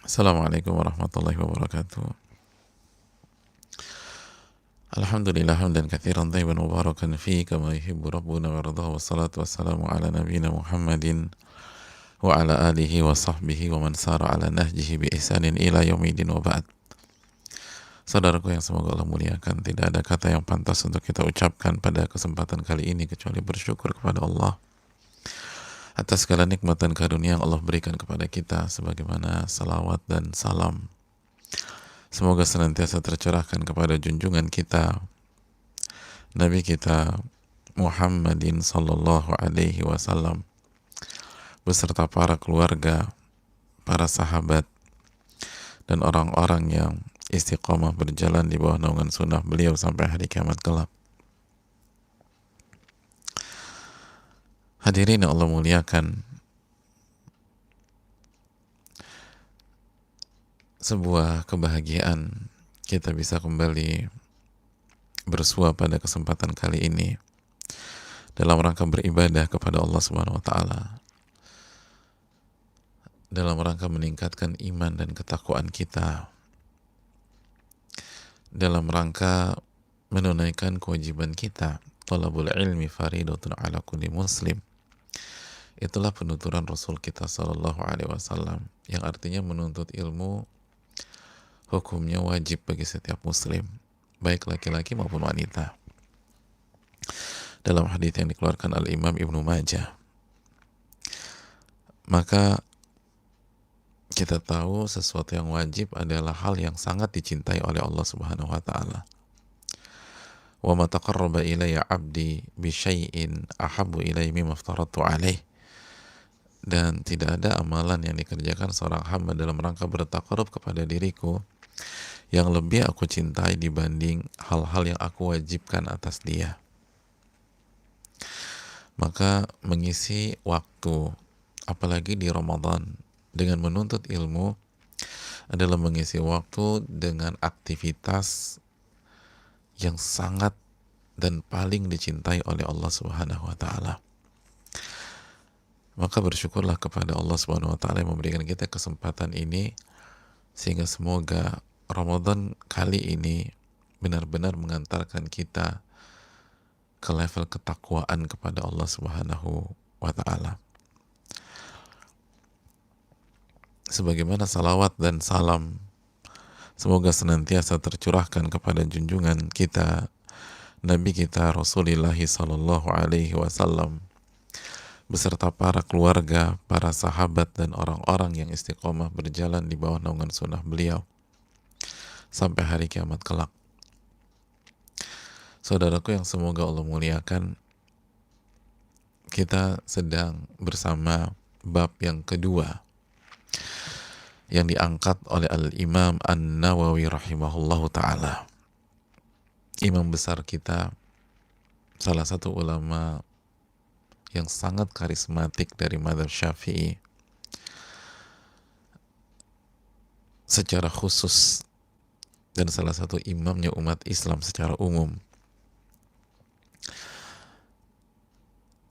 Assalamualaikum warahmatullahi wabarakatuh. Alhamdulillah hamdan katsiran thayyiban mubarakan fi kama yuhibbu rabbuna wa yardah, wassalatu wassalamu ala nabiyyina Muhammadin wa ala alihi wa sahbihi wa man sara ala nahjihi bi ihsanin ila yaumidin wa ba'd. Saudaraku yang semoga Allah muliakan, tidak ada kata yang pantas untuk kita ucapkan pada kesempatan kali ini kecuali bersyukur kepada Allah atas segala nikmat dan karunia yang Allah berikan kepada kita, sebagaimana salawat dan salam semoga senantiasa tercurahkan kepada junjungan kita, Nabi kita Muhammadin sallallahu alaihi wasallam beserta para keluarga, para sahabat, dan orang-orang yang istiqomah berjalan di bawah naungan sunnah beliau sampai hari kiamat kelak. Hadirin yang Allah muliakan, sebuah kebahagiaan kita bisa kembali bersua pada kesempatan kali ini dalam rangka beribadah kepada Allah Subhanahu wa taala, dalam rangka meningkatkan iman dan ketakwaan kita, dalam rangka menunaikan kewajiban kita. Talabul ilmi faridatun ala kulli muslim. Itulah penuturan Rasul kita sallallahu alaihi wasallam, yang artinya menuntut ilmu hukumnya wajib bagi setiap muslim, baik laki-laki maupun wanita. Dalam hadis yang dikeluarkan Al-Imam Ibnu Majah, maka kita tahu sesuatu yang wajib adalah hal yang sangat dicintai oleh Allah Subhanahu wa taala. Wa ma taqarraba ilayya 'abdi bi syai'in ahabbu ilayya mimma aftaradtu 'alaih. Dan tidak ada amalan yang dikerjakan seorang hamba dalam rangka bertaqarrub kepada diriku yang lebih aku cintai dibanding hal-hal yang aku wajibkan atas dia. Maka mengisi waktu, apalagi di Ramadan, dengan menuntut ilmu adalah mengisi waktu dengan aktivitas yang sangat dan paling dicintai oleh Allah Subhanahu wa taala. Maka bersyukurlah kepada Allah Subhanahu wa taala yang memberikan kita kesempatan ini, sehingga semoga Ramadan kali ini benar-benar mengantarkan kita ke level ketakwaan kepada Allah Subhanahu wa taala. Sebagaimana salawat dan salam semoga senantiasa tercurahkan kepada junjungan kita, Nabi kita Rasulullah sallallahu alaihi wasallam beserta para keluarga, para sahabat, dan orang-orang yang istiqomah berjalan di bawah naungan sunnah beliau sampai hari kiamat kelak. Saudaraku yang semoga Allah muliakan, kita sedang bersama bab yang kedua yang diangkat oleh Al-Imam An-Nawawi rahimahullahu ta'ala, imam besar kita, salah satu ulama yang sangat karismatik dari mazhab Syafi'i secara khusus, dan salah satu imamnya umat Islam secara umum.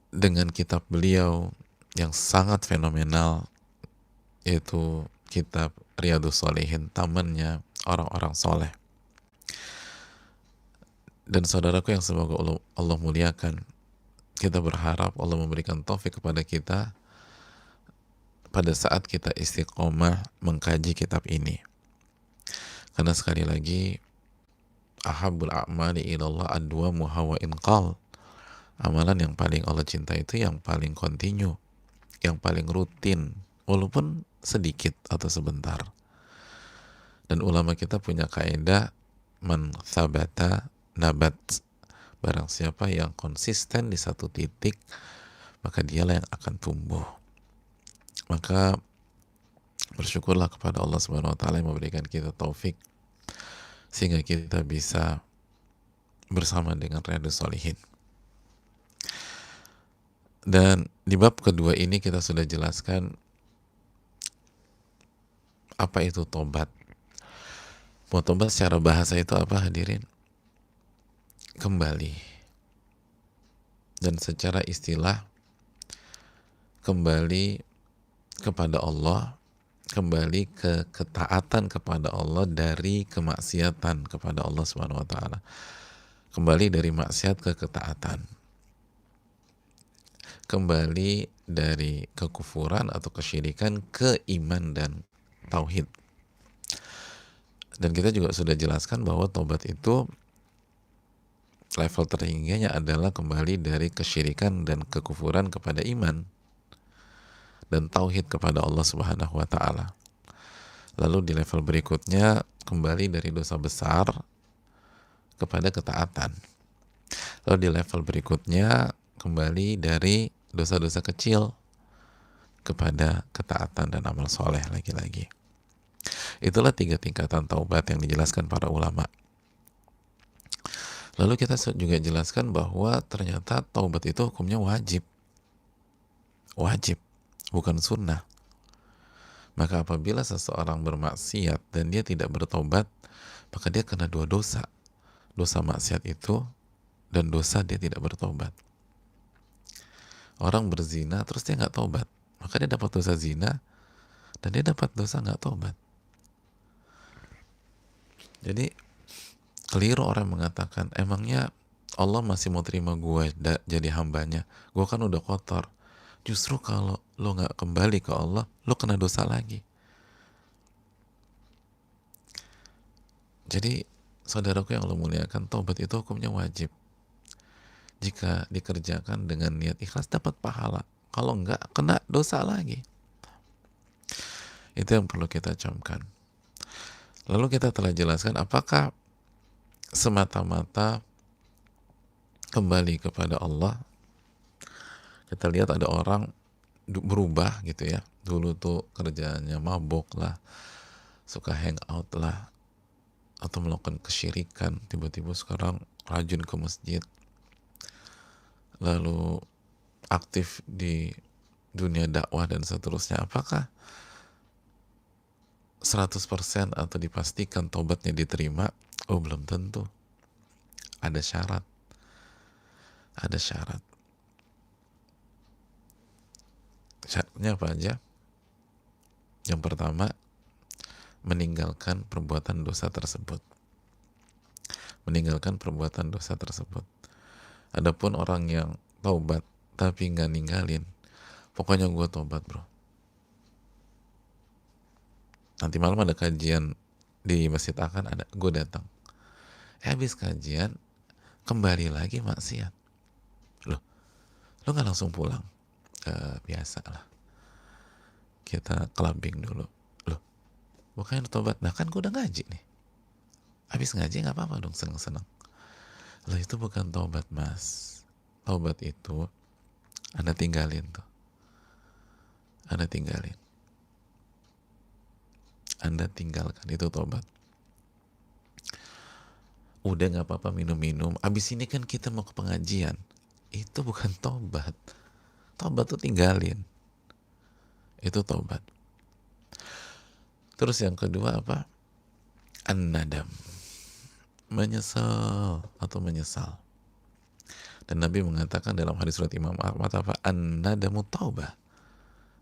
Dengan kitab beliau yang sangat fenomenal, yaitu kitab Riyadhus Shalihin, tamannya orang-orang soleh. Dan saudaraku yang semoga Allah muliakan, kita berharap Allah memberikan taufik kepada kita pada saat kita istiqomah mengkaji kitab ini. Karena sekali lagi, ahabbul a'mali ilallah adwamuha wa inqal. Amalan yang paling Allah cinta itu yang paling kontinu, yang paling rutin, walaupun sedikit atau sebentar. Dan ulama kita punya kaidah, man thabata nabat. Barang siapa yang konsisten di satu titik, maka dialah yang akan tumbuh. Maka bersyukurlah kepada Allah Subhanahu wa taala yang memberikan kita taufik sehingga kita bisa bersama dengan Riyadhus Shalihin. Dan di bab kedua ini kita sudah jelaskan apa itu tobat. Mau tobat secara bahasa itu apa, hadirin? Kembali. Dan secara istilah, kembali kepada Allah kembali ke ketaatan kepada Allah dari kemaksiatan kepada Allah Subhanahu wa taala. Kembali dari maksiat ke ketaatan. Kembali dari kekufuran atau kesyirikan ke iman dan tauhid. Dan kita juga sudah jelaskan bahwa taubat itu level tertingginya adalah kembali dari kesyirikan dan kekufuran kepada iman dan tauhid kepada Allah Subhanahu wa taala. Lalu di level berikutnya kembali dari dosa besar kepada ketaatan. Lalu di level berikutnya kembali dari dosa-dosa kecil kepada ketaatan dan amal soleh lagi-lagi. Itulah 3 tingkatan taubat yang dijelaskan para ulama. Lalu kita juga jelaskan bahwa ternyata taubat itu hukumnya wajib. Wajib, bukan sunnah. Maka apabila seseorang bermaksiat dan dia tidak bertobat, maka dia kena 2 dosa. Dosa maksiat itu dan dosa dia tidak bertobat. Orang berzina terus dia nggak tobat, maka dia dapat dosa zina dan dia dapat dosa nggak tobat. Jadi keliru orang mengatakan, emangnya Allah masih mau terima gue jadi hambanya? Gue kan udah kotor. Justru kalau lo nggak kembali ke Allah, lo kena dosa lagi. Jadi saudaraku yang Allah muliakan, taubat itu hukumnya wajib. Jika dikerjakan dengan niat ikhlas dapat pahala. Kalau enggak, kena dosa lagi. Itu yang perlu kita camkan. Lalu kita telah jelaskan apakah semata-mata kembali kepada Allah. Kita lihat ada orang berubah gitu ya. Dulu tuh kerjanya mabok lah, suka hangout lah, atau melakukan kesyirikan. Tiba-tiba sekarang rajin ke masjid, lalu aktif di dunia dakwah dan seterusnya. Apakah 100% atau dipastikan tobatnya diterima? Oh, belum tentu. Ada syarat. Ada syarat. Syaratnya apa aja? Yang pertama, meninggalkan perbuatan dosa tersebut. Meninggalkan perbuatan dosa tersebut. Adapun orang yang taubat tapi nggak ninggalin, pokoknya gue taubat bro. Nanti malam ada kajian di Masjid Akan, ada, gue datang. Habis kajian, kembali lagi maksiat. Loh, lo nggak langsung pulang? Biasa lah. Kita clubbing dulu. Loh, bukannya tobat? Nah kan gue udah ngaji nih. Habis ngaji nggak apa-apa dong, seneng-seneng. Loh, itu bukan tobat mas. Tobat itu Anda tinggalin tuh. Anda tinggalin. Anda tinggalkan, itu tobat. Udah nggak apa-apa minum-minum. Abis ini kan kita mau ke pengajian. Itu bukan tobat. Tobat tuh tinggalin. Itu tobat. Terus yang kedua apa? An-nadam. Menyesal atau menyesal. Dan Nabi mengatakan dalam hadis surat Imam Ahmad apa? An-nadamu taubah.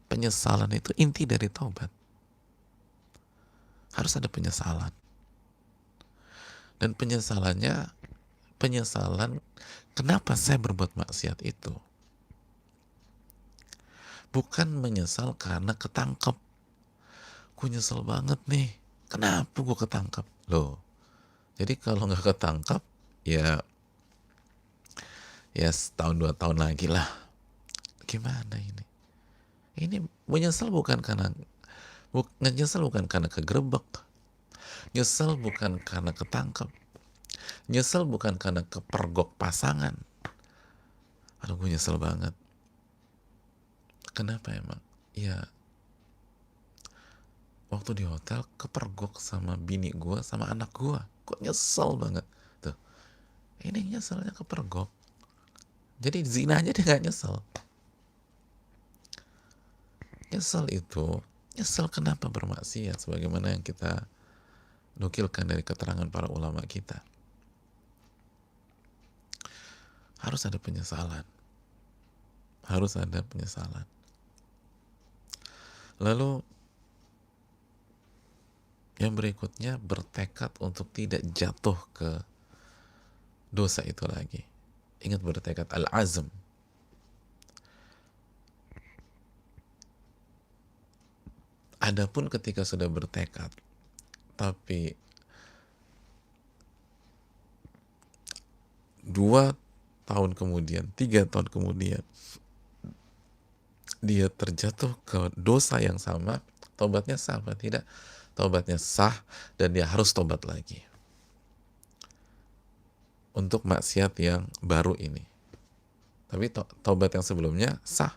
Penyesalan itu inti dari taubat. Harus ada penyesalan. Dan penyesalan kenapa saya berbuat maksiat itu? Bukan menyesal karena ketangkep. Gue nyesel banget nih. Kenapa gue ketangkep? Loh, jadi kalau nggak ketangkep, ya setahun 2 tahun lagi lah. Gimana ini? Ini menyesal bukan karena nyesel bukan karena kegerebek. Nyesel bukan karena ketangkep. Nyesel bukan karena kepergok pasangan. Aduh, gue nyesel banget. Kenapa emang? Ya, waktu di hotel kepergok sama bini gue, sama anak gue. Gue nyesel banget. Tuh, ini nyeselnya kepergok. Jadi zina aja dia gak nyesel. Nyesel kenapa bermaksiat, sebagaimana yang kita nukilkan dari keterangan para ulama kita. Harus ada penyesalan. Harus ada penyesalan. Lalu Yang berikutnya bertekad untuk tidak jatuh ke dosa itu lagi. Ingat, bertekad, al-azm. Adapun ketika sudah bertekad tapi 2 tahun kemudian, 3 tahun kemudian dia terjatuh ke dosa yang sama, tobatnya sah apa tidak? Tobatnya sah, dan dia harus tobat lagi untuk maksiat yang baru ini. Tapi tobat yang sebelumnya sah.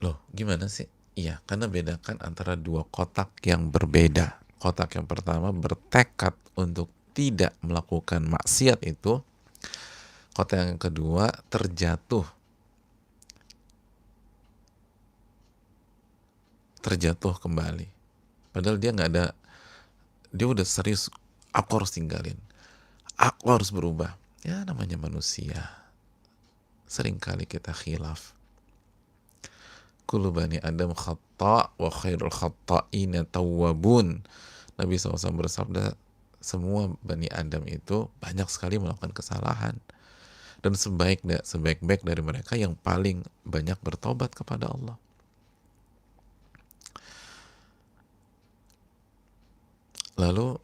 Loh, gimana sih? Iya, karena bedakan antara 2 kotak yang berbeda. Kotak yang pertama bertekad untuk tidak melakukan maksiat itu. Kotak yang kedua terjatuh kembali. Padahal dia nggak ada, dia udah serius, aku harus tinggalin, aku harus berubah. Ya namanya manusia, seringkali kita khilaf. Kullu bani Adam khata' wa khairul khata'ina tawwabun. Nabi SAW bersabda, semua bani Adam itu banyak sekali melakukan kesalahan, dan sebaik-baik dari mereka yang paling banyak bertobat kepada Allah. Lalu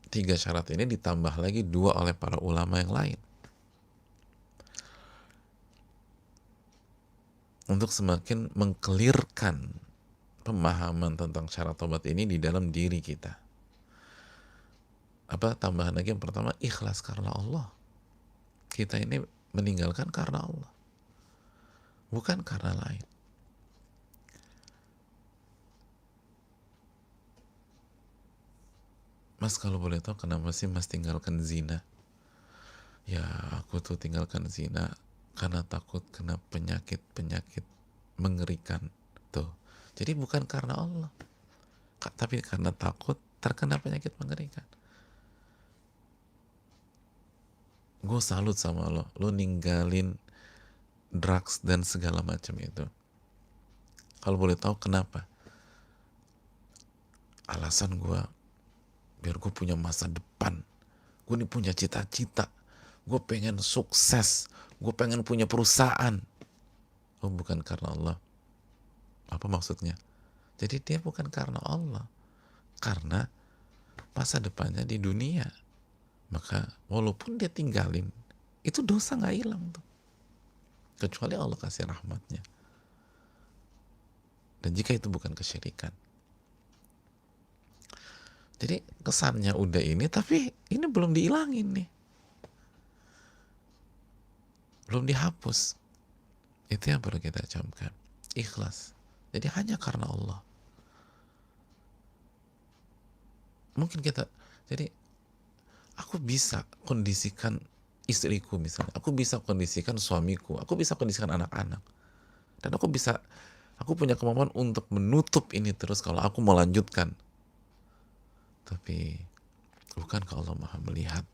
3 syarat ini ditambah lagi 2 oleh para ulama yang lain untuk semakin mengkelirkan pemahaman tentang syarat tobat ini di dalam diri kita. Apa tambahan lagi? Yang pertama, ikhlas karena Allah. Kita ini meninggalkan karena Allah, bukan karena lain. Mas, kalau boleh tahu kenapa sih Mas tinggalkan zina? Ya, aku tuh tinggalkan zina karena takut kena penyakit-penyakit mengerikan. Tuh. Jadi bukan karena Allah, tapi karena takut terkena penyakit mengerikan. Gue salut sama lo ninggalin drugs dan segala macam itu. Kalau boleh tahu kenapa? Alasan gue, biar gue punya masa depan, gue nih punya cita-cita, gue pengen sukses, gue pengen punya perusahaan. Oh, bukan karena Allah. Apa maksudnya? Jadi dia bukan karena Allah, karena masa depannya di dunia. Maka walaupun dia tinggalin, itu dosa nggak hilang tuh, kecuali Allah kasih rahmatnya. Dan jika itu bukan kesyirikan. Jadi kesannya udah ini, tapi ini belum dihilangin nih, belum dihapus. Itu yang perlu kita camkan, ikhlas. Jadi hanya karena Allah. Mungkin kita, jadi aku bisa kondisikan istriku misalnya, aku bisa kondisikan suamiku, aku bisa kondisikan anak-anak, dan aku punya kemampuan untuk menutup ini terus kalau aku mau lanjutkan. Tapi bukankah Allah Maha melihat?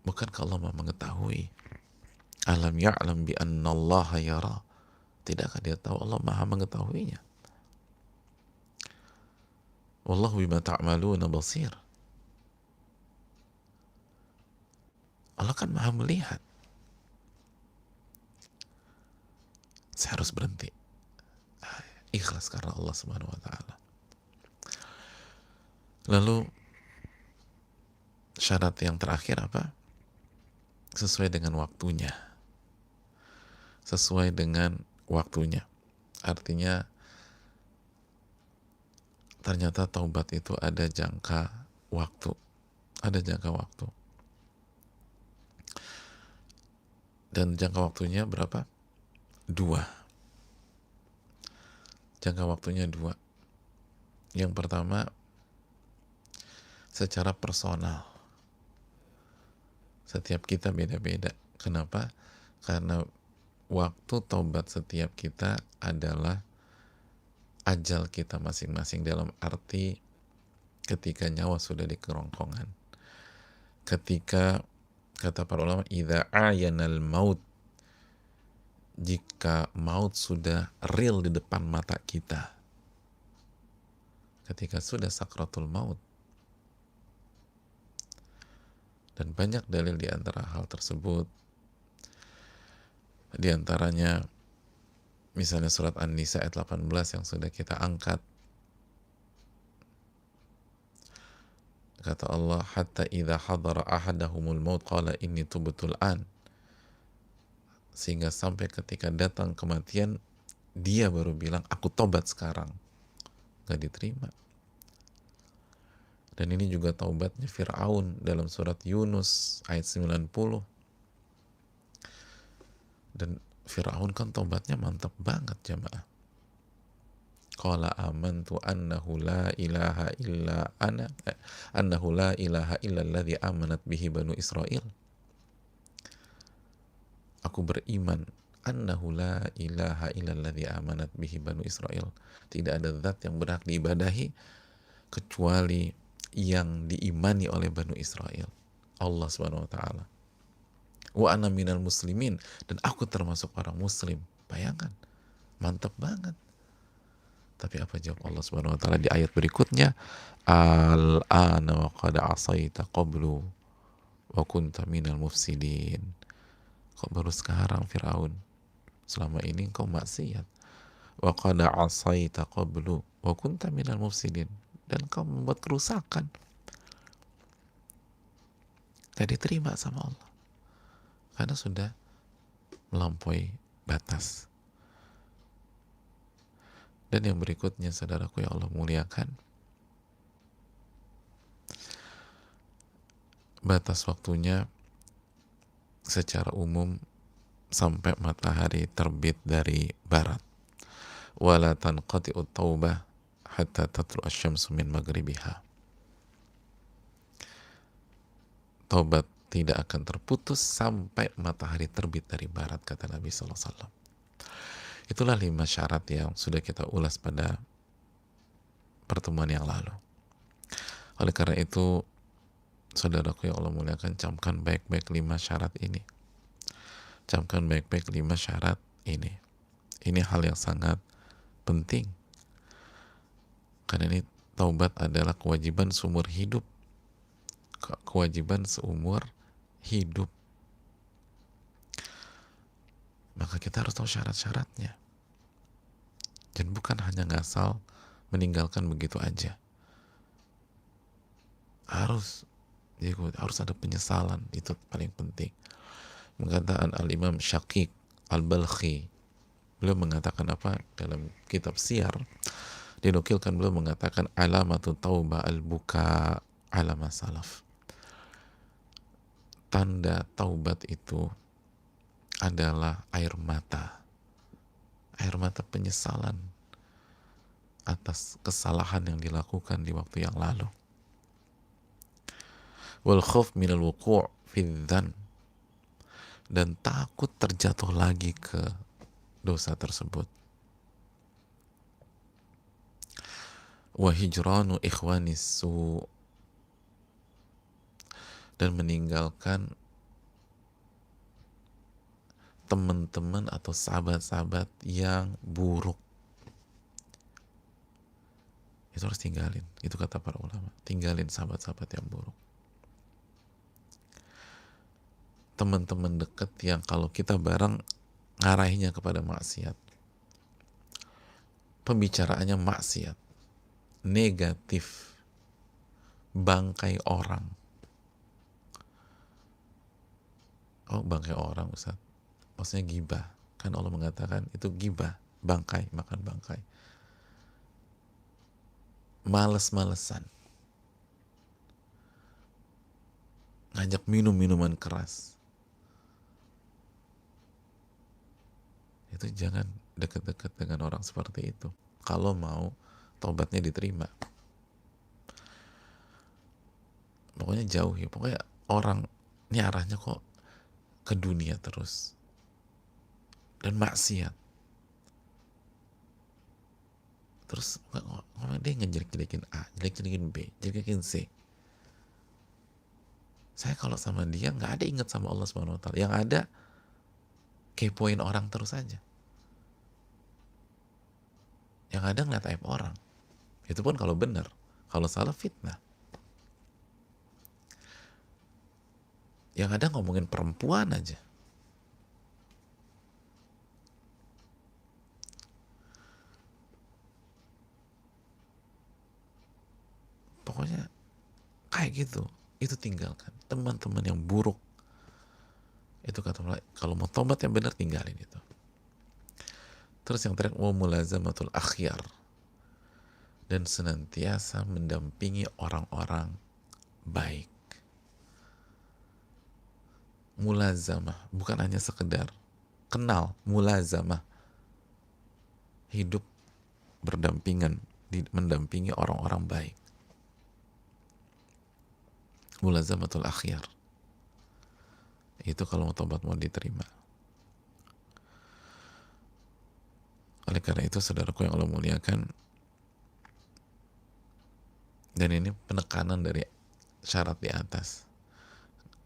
Bukankah Allah Maha mengetahui? Alam ya'lam bi annallaha yara. Tidakkah dia tahu Allah Maha mengetahuinya? Wallahu bima ta'maluna basir. Allah kan Maha melihat. Saya harus berhenti. Ikhlas karena Allah Subhanahu wa taala. Lalu syarat yang terakhir apa? Sesuai dengan waktunya. Sesuai dengan waktunya. Artinya ternyata taubat itu ada jangka waktu. Ada jangka waktu. Dan jangka waktunya berapa? 2. Jangka waktunya 2. Yang pertama, secara personal. Setiap kita beda-beda. Kenapa? Karena waktu taubat setiap kita adalah ajal kita masing-masing, dalam arti ketika nyawa sudah di kerongkongan. Ketika kata para ulama, idza ayanal maut, jika maut sudah real di depan mata kita, ketika sudah sakratul maut. Dan banyak dalil di antara hal tersebut. Di antaranya misalnya surat An-Nisa ayat 18 yang sudah kita angkat. Kata Allah, hatta idza hadara ahadahumul maut qala inni tubtul an. Sehingga sampai ketika datang kematian, dia baru bilang, aku tobat sekarang. Gak diterima. Dan ini juga taubatnya Fir'aun dalam surat Yunus ayat 90. Dan Fir'aun kan taubatnya mantap banget jamaah. Qala amantu annahu la ilaha illa ana annahu la ilaha illa alladhi amanat bihi banu Israel. Aku beriman annahu la ilaha illa alladhi amanat bihi banu Israel. Tidak ada zat yang berhak diibadahi kecuali yang diimani oleh Banu Israel, Allah Subhanahu wa taala. Wa ana minal muslimin, dan aku termasuk orang muslim. Bayangkan, mantap banget. Tapi apa jawab Allah Subhanahu wa taala di ayat berikutnya? Al-ana wa qad asaita qablu wa kunta minal mufsidin. Kok baru sekarang Firaun? Selama ini engkau maksiat. Wa qad asaita qablu wa kunta minal mufsidin, dan kau membuat kerusakan. Tidak diterima sama Allah karena sudah melampaui batas. Dan yang berikutnya, saudaraku yang Allah muliakan, batas waktunya secara umum sampai matahari terbit dari barat. Wala tanqati'ut taubah hatta tatlu asy-syamsu min maghribiha. Taubat tidak akan terputus sampai matahari terbit dari barat, kata Nabi SAW. Itulah 5 syarat yang sudah kita ulas pada pertemuan yang lalu. Oleh karena itu, saudaraku yang Allah muliakan, camkan baik-baik 5 syarat ini. Camkan baik-baik 5 syarat ini. Ini hal yang sangat penting. Karena ini taubat adalah kewajiban seumur hidup. Kewajiban seumur hidup. Maka kita harus tahu syarat-syaratnya. Dan bukan hanya ngasal meninggalkan begitu aja. Harus ada penyesalan, itu paling penting. Perkataan Al-Imam Syaqiq Al-Balkhi, beliau mengatakan apa dalam kitab Siyar, dinukilkan beliau mengatakan alamatu taubah al-buka ala masalaf. Tanda taubat itu adalah air mata penyesalan atas kesalahan yang dilakukan di waktu yang lalu. Wal khauf minal wuqu' fi dzan, dan takut terjatuh lagi ke dosa tersebut. Wa hijranu ikhwanis su, dan meninggalkan teman-teman atau sahabat-sahabat yang buruk. Itu harus tinggalin. Itu kata para ulama. Tinggalin sahabat-sahabat yang buruk. Teman-teman dekat yang kalau kita bareng ngarahinya kepada maksiat. Pembicaraannya maksiat. Negatif. Bangkai orang. Oh, bangkai orang, Ustaz. Maksudnya gibah. Kan Allah mengatakan itu gibah, bangkai, makan bangkai. Males-malesan. Ngajak minum minuman keras. Itu jangan dekat-dekat dengan orang seperti itu. Kalau mau taubatnya diterima. Pokoknya jauhi. Pokoknya orang ini arahnya kok ke dunia terus dan maksiat, terus dia ngejelek-jelekin A, jelek-jelekin B, jelek-jelekin C. Saya kalau sama dia nggak ada ingat sama Allah Subhanahu wa taala. Yang ada kepoin orang terus aja. Yang ada ngeliat aib orang. Itu pun kalau benar. Kalau salah fitnah. Yang ada ngomongin perempuan aja. Pokoknya kayak gitu. Itu tinggalkan. Teman-teman yang buruk, itu kata Allah, kalau mau tobat yang benar tinggalin itu. Terus yang terakhir, wa mulazamatul akhyar, dan senantiasa mendampingi orang-orang baik. Mulazamah, bukan hanya sekedar kenal, mulazamah, hidup berdampingan, mendampingi orang-orang baik. Mulazamatul akhyar, itu kalau mau tobat mau diterima. Oleh karena itu, saudaraku yang Allah muliakan, dan ini penekanan dari syarat di atas.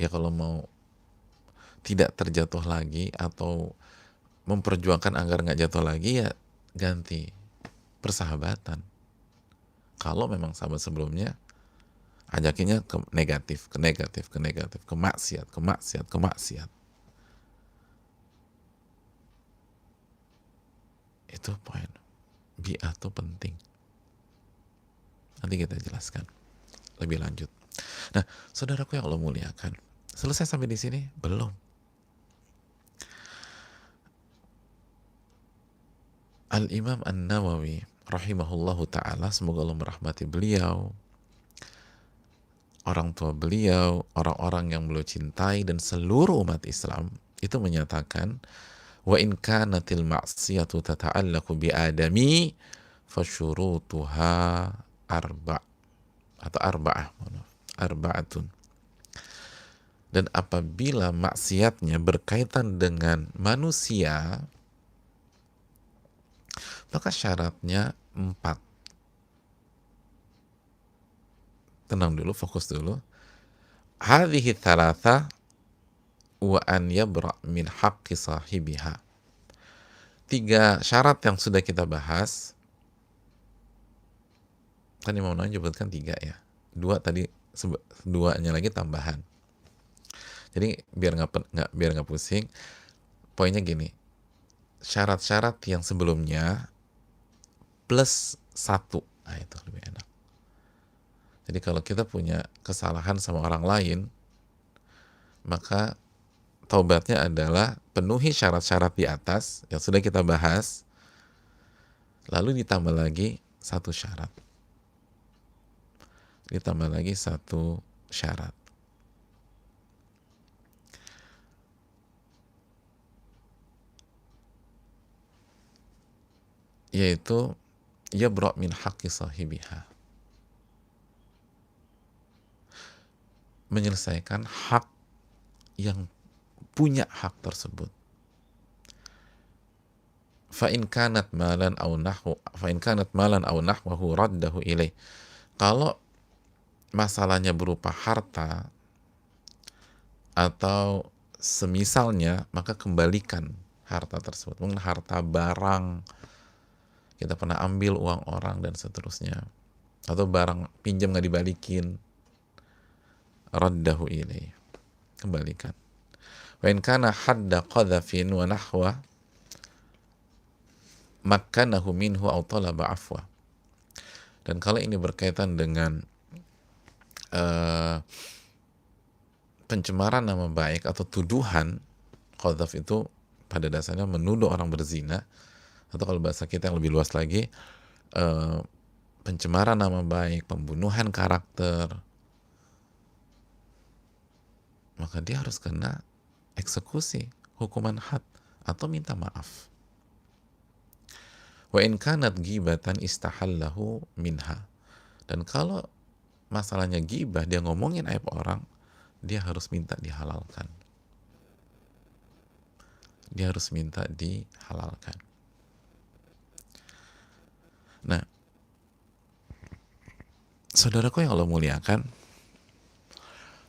Ya kalau mau tidak terjatuh lagi atau memperjuangkan agar nggak jatuh lagi, ya ganti persahabatan. Kalau memang sahabat sebelumnya, ajakinya ke negatif, ke negatif, ke negatif, ke maksiat, ke maksiat, ke maksiat. Itu poin. Bi'ah itu penting. Nanti kita jelaskan lebih lanjut. Nah, saudaraku yang Allah muliakan, selesai sampai di sini? Belum. Al-Imam An-Nawawi rahimahullahu ta'ala, semoga Allah merahmati beliau, orang tua beliau, orang-orang yang beliau cintai, dan seluruh umat Islam, itu menyatakan, wa in kanatil ma'siyatu tata'allaku bi adami fasyurutuha arba'atun. Dan apabila maksiatnya berkaitan dengan manusia, maka syaratnya 4. Tenang dulu, fokus dulu. Hadhihi thalatha wa an yabra' min haqqi sahibiha. 3 syarat yang sudah kita bahas. Kan Imam Nawawi menyebutkan 3 ya. 2 tadi, 2-nya lagi tambahan. Jadi biar nggak pusing. Poinnya gini. Syarat-syarat yang sebelumnya plus 1. Nah, itu lebih enak. Jadi kalau kita punya kesalahan sama orang lain, maka taubatnya adalah penuhi syarat-syarat di atas yang sudah kita bahas, lalu ditambah lagi 1 syarat. Ditambah lagi 1 syarat. Yaitu yabra' min haqqi sahibiha. Menyelesaikan hak yang punya hak tersebut. Fa in kanat malan aw nahwahu raddahu ilaih. Kalau masalahnya berupa harta atau semisalnya, maka kembalikan harta tersebut. Mungkin harta barang, kita pernah ambil uang orang dan seterusnya, atau barang pinjam nggak dibalikin, raddahu ilaih, kembalikan. Wa in kana hadda qadhafin wa nahwa makkanahu minhu aw talaba afwa. Dan kalau ini berkaitan dengan pencemaran nama baik atau tuduhan, qadhaf itu pada dasarnya menuduh orang berzina, atau kalau bahasa kita yang lebih luas lagi, pencemaran nama baik, pembunuhan karakter, maka dia harus kena eksekusi, hukuman had, atau minta maaf. Wa in kanat ghibatan istahallahu minha. Dan kalau masalahnya ghibah, dia ngomongin aib orang, dia harus minta dihalalkan. Dia harus minta dihalalkan. Nah, saudaraku yang Allah muliakan,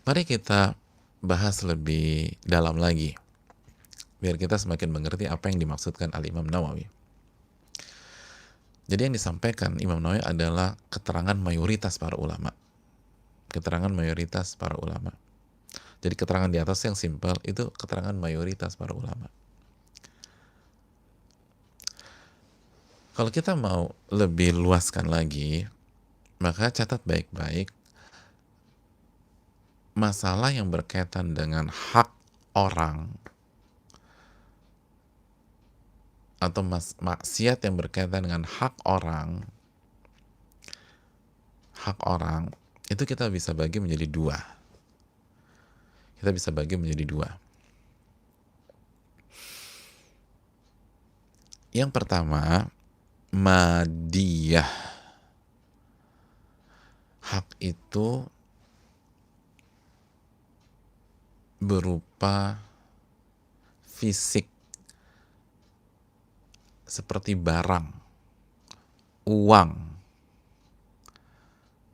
mari kita bahas lebih dalam lagi biar kita semakin mengerti apa yang dimaksudkan Al-Imam Nawawi. Jadi yang disampaikan Imam Nawawi adalah keterangan mayoritas para ulama. Keterangan mayoritas para ulama. Jadi keterangan di atas yang simpel itu keterangan mayoritas para ulama. Kalau kita mau lebih luaskan lagi, maka catat baik-baik masalah yang berkaitan dengan hak orang atau maksiat yang berkaitan dengan hak orang itu kita bisa bagi menjadi dua. Kita bisa bagi menjadi dua. Yang pertama, madiyah. Hak itu berupa fisik, seperti barang, uang,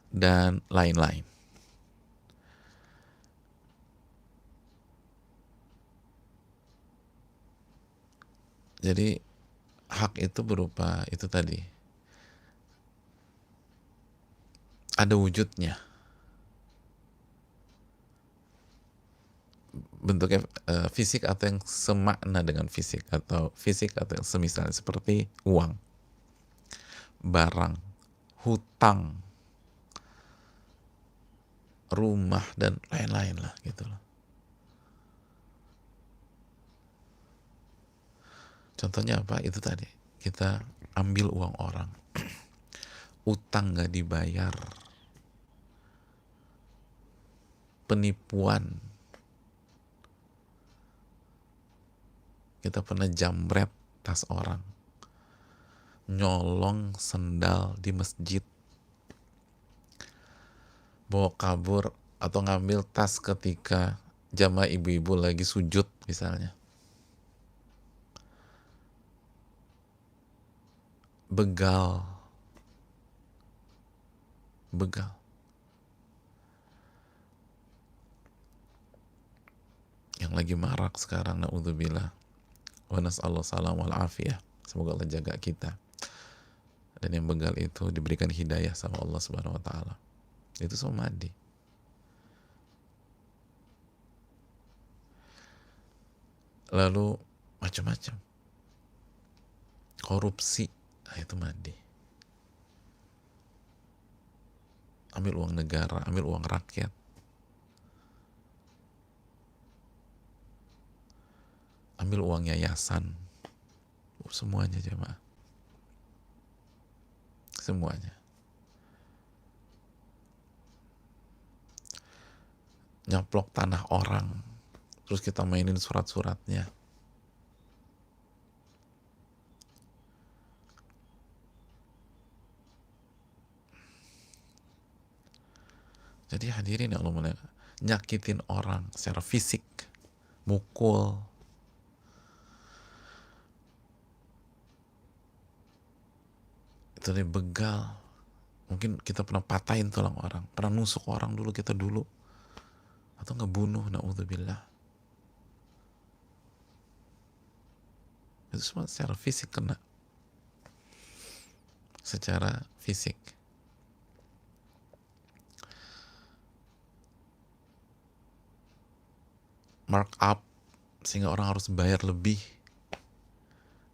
dan lain-lain. Jadi hak itu berupa itu tadi, ada wujudnya, bentuknya fisik atau yang semakna dengan fisik, atau fisik atau yang semisal, seperti uang, barang, hutang, rumah, dan lain-lain lah gitu loh. Contohnya apa? Itu tadi, kita ambil uang orang, utang gak dibayar, penipuan, kita pernah jambret tas orang, nyolong sendal di masjid, bawa kabur atau ngambil tas ketika jamaah ibu-ibu lagi sujud misalnya, begal yang lagi marak sekarang, naudzubillah, wa nas'allahu salam wal afiyah, semoga Allah jaga kita, dan yang begal itu diberikan hidayah sama Allah Subhanahu wa taala. Itu semua madi. Lalu macam-macam, korupsi, itu madi. Ambil uang negara, ambil uang rakyat, ambil uang yayasan, semuanya jemaah, semuanya. Nyaplok tanah orang, terus kita mainin surat-suratnya. Jadi hadirin yang Allah muliakan, nyakitin orang secara fisik, mukul, itu dia begal. Mungkin kita pernah patahin tulang orang, pernah nusuk orang dulu, kita dulu, atau ngebunuh, naudzubillah. Itu semua secara fisik kena, secara fisik. Mark up sehingga orang harus bayar lebih,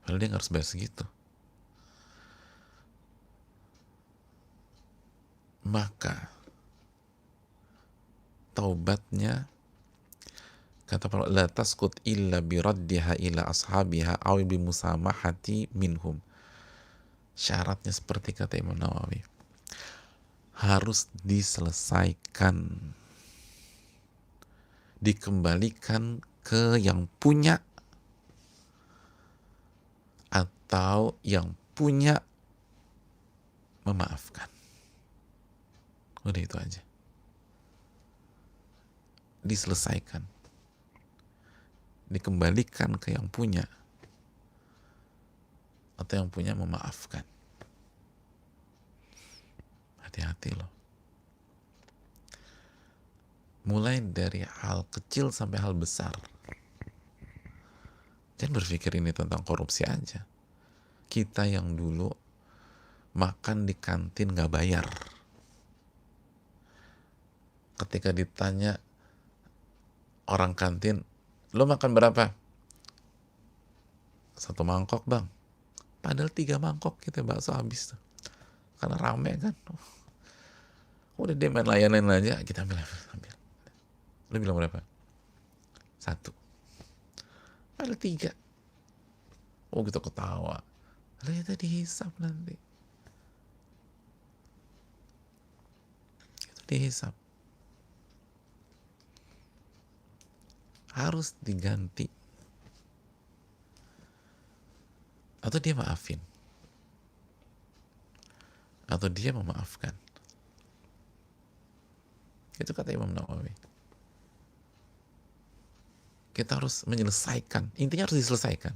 padahal dia nggak harus bayar segitu. Maka taubatnya, kata para la taskut illa biraddiha ila ashabiha aw bimusamahati minhum. Syaratnya seperti kata Imam Nawawi, harus diselesaikan, dikembalikan ke yang punya atau yang punya memaafkan. Udah itu aja. Diselesaikan, dikembalikan ke yang punya atau yang punya memaafkan. Hati-hati loh. Mulai dari hal kecil sampai hal besar. Jangan berpikir ini tentang korupsi aja. Kita yang dulu makan di kantin nggak bayar, ketika ditanya orang kantin, lo makan berapa? 1 mangkok bang. Padahal 3 mangkok kita bakso habis tuh. Karena rame kan. Udah dia main layanan aja, kita ambil. Lo bilang berapa? 1. Padahal 3. Oh kita ketawa. Lalu itu dihisap nanti. Itu dihisap. Harus diganti. Atau dia maafin. Atau dia memaafkan. Itu kata Imam Nawawi. Kita harus menyelesaikan. Intinya harus diselesaikan.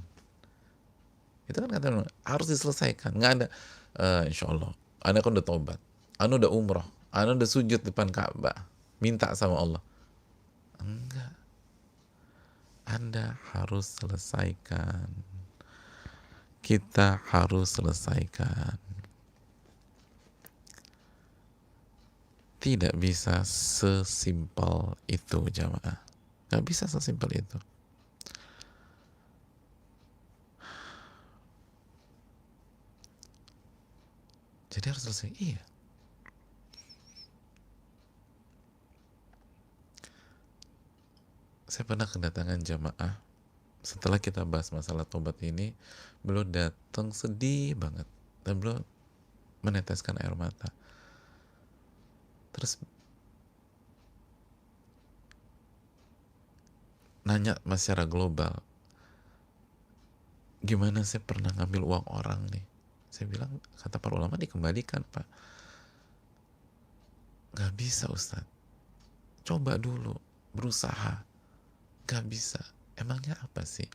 Itu kan kata Imam Nawawi, harus diselesaikan. Nggak ada, insya Allah, Anda kan udah tobat. Anda udah umrah. Anda udah sujud depan Ka'bah. Minta sama Allah. Enggak. Anda harus selesaikan. Kita harus selesaikan. Tidak bisa sesimpel itu jamaah. Gak bisa sesimpel itu. Jadi harus selesai. Iya. Saya pernah kedatangan jamaah. Setelah kita bahas masalah tobat ini, beliau datang sedih banget. Dan beliau meneteskan air mata. Terus nanya secara global, gimana saya pernah ngambil uang orang nih? Saya bilang, kata para ulama dikembalikan Pak. Gak bisa Ustaz. Coba dulu, berusaha. Gak bisa. Emangnya apa sih?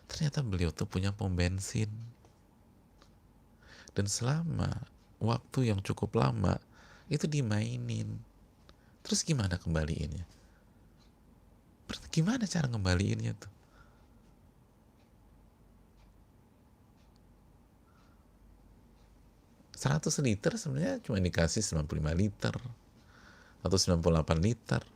Ternyata beliau tuh punya pom bensin. Dan selama waktu yang cukup lama, itu dimainin. Terus gimana kembaliinnya? Gimana cara ngembaliinnya tuh? $100 sebenarnya cuma dikasih 95 liter atau 98 liter.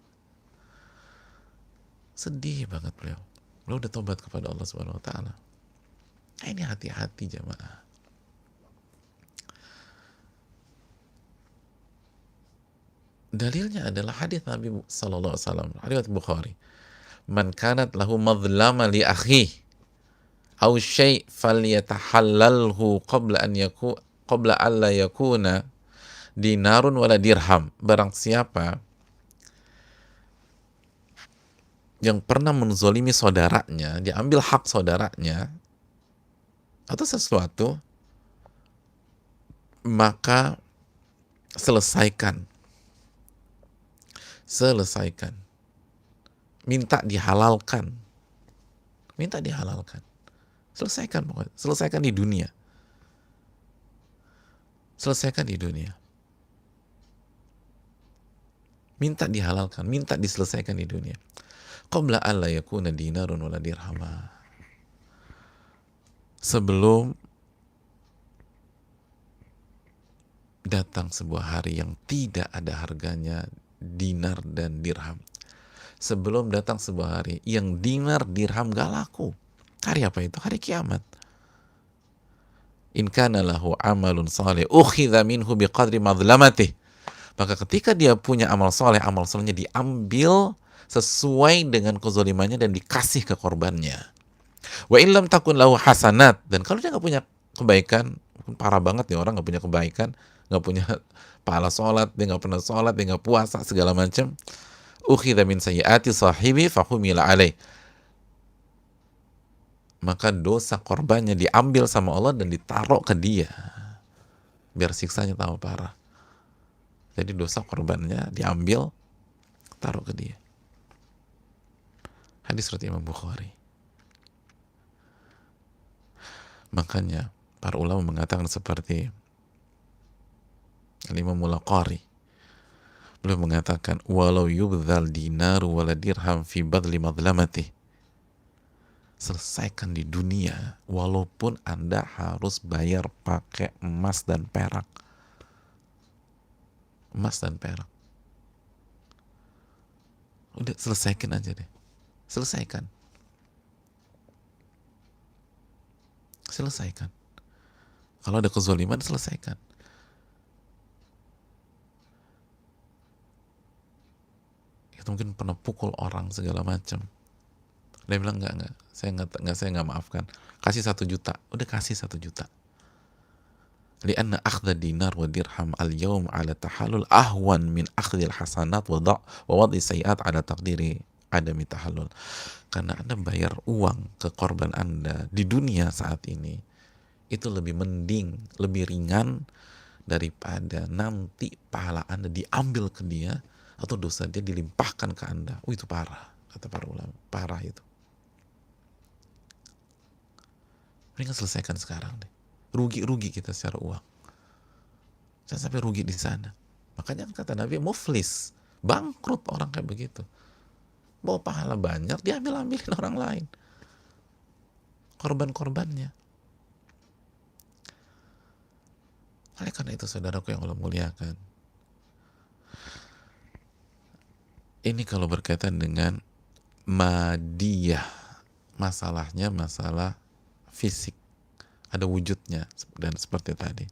Sedih banget beliau. Beliau udah tobat kepada Allah Subhanahu wa taala. Nah, ini hati-hati jamaah. Dalilnya adalah hadis Nabi sallallahu alaihi wasallam, hadis Bukhari. Man kanat lahu madlama li akhi aw syai' falyatahallalhu qabla alla yakuna dinarun wala dirham. Barang siapa yang pernah menzolimi saudaranya, diambil hak saudaranya atau sesuatu, maka selesaikan. Minta dihalalkan. Selesaikan pokoknya. Selesaikan di dunia. Minta dihalalkan, minta diselesaikan di dunia. Qabla alla yakuna dinarun wala dirhama. Sebelum datang sebuah hari yang tidak ada harganya dinar dan dirham. Sebelum datang sebuah hari yang dinar dirham gak laku. Hari apa itu? Hari kiamat. In kana lahu amalun salih ukhidha minhu biqadri madlamatih. Maka ketika dia punya amal solehnya diambil sesuai dengan kezalimannya dan dikasih ke korbannya. Wa illam takun lahu hasanat. Dan kalau dia gak punya kebaikan, parah banget ya orang gak punya kebaikan, gak punya pahala sholat, dia gak pernah sholat, dia gak puasa, segala macam. Ukhidha min sayyiati sahibi fahumila alaih. Maka dosa korbannya diambil sama Allah dan ditaruh ke dia. Biar siksanya tambah parah. Jadi dosa korbannya diambil, taruh ke dia. Hadis riwayat Imam Bukhari. Makanya para ulama mengatakan seperti Al-Imam Mulaqari. Beliau mengatakan, walau yubdhal dinaru wala dirham fi badli madlamati. selesaikan di dunia, walaupun Anda harus bayar pakai emas dan perak. Emas dan perak. Udah, selesaikan aja deh. Selesaikan. Selesaikan. Kalau ada kezaliman, selesaikan. Kita mungkin pernah pukul orang segala macam. Dia bilang enggak, saya nggak maafkan. Kasih 1 juta. Udah, kasih 1 juta. Lianna akhdha dinar wa dirham al-yawm ala tahallul ahwan min akhdhil hasanat wa wad'i sayiat ala taqdiri adami tahallul. Karena Anda bayar uang ke korban Anda di dunia saat ini, itu lebih mending, lebih ringan daripada nanti pahala Anda diambil ke dia atau dosa dia dilimpahkan ke Anda. Oh, itu parah, kata para ulama. Parah itu. Mendingan selesaikan sekarang deh. Rugi-rugi kita secara uang. Jangan sampai rugi di sana. Makanya kata Nabi, muflis, bangkrut orang kayak begitu. Bawa pahala banyak, diambil-ambilin orang lain. Korban-korbannya. Oleh karena itu, saudaraku yang Allah muliakan, ini kalau berkaitan dengan madiyah, masalahnya masalah fisik, ada wujudnya, dan seperti tadi.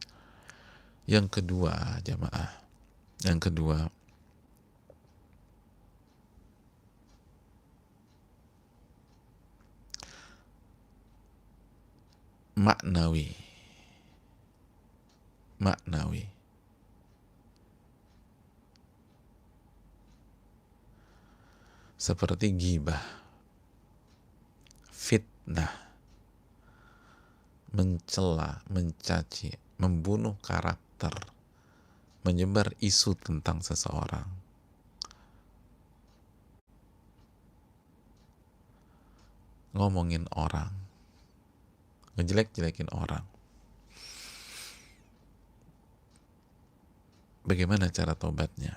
Yang kedua, jamaah, yang kedua, maknawi. Seperti ghibah, fitnah, mencela, mencaci, membunuh karakter, menyebar isu tentang seseorang, ngomongin orang, ngejelek-jelekin orang. Bagaimana cara tobatnya?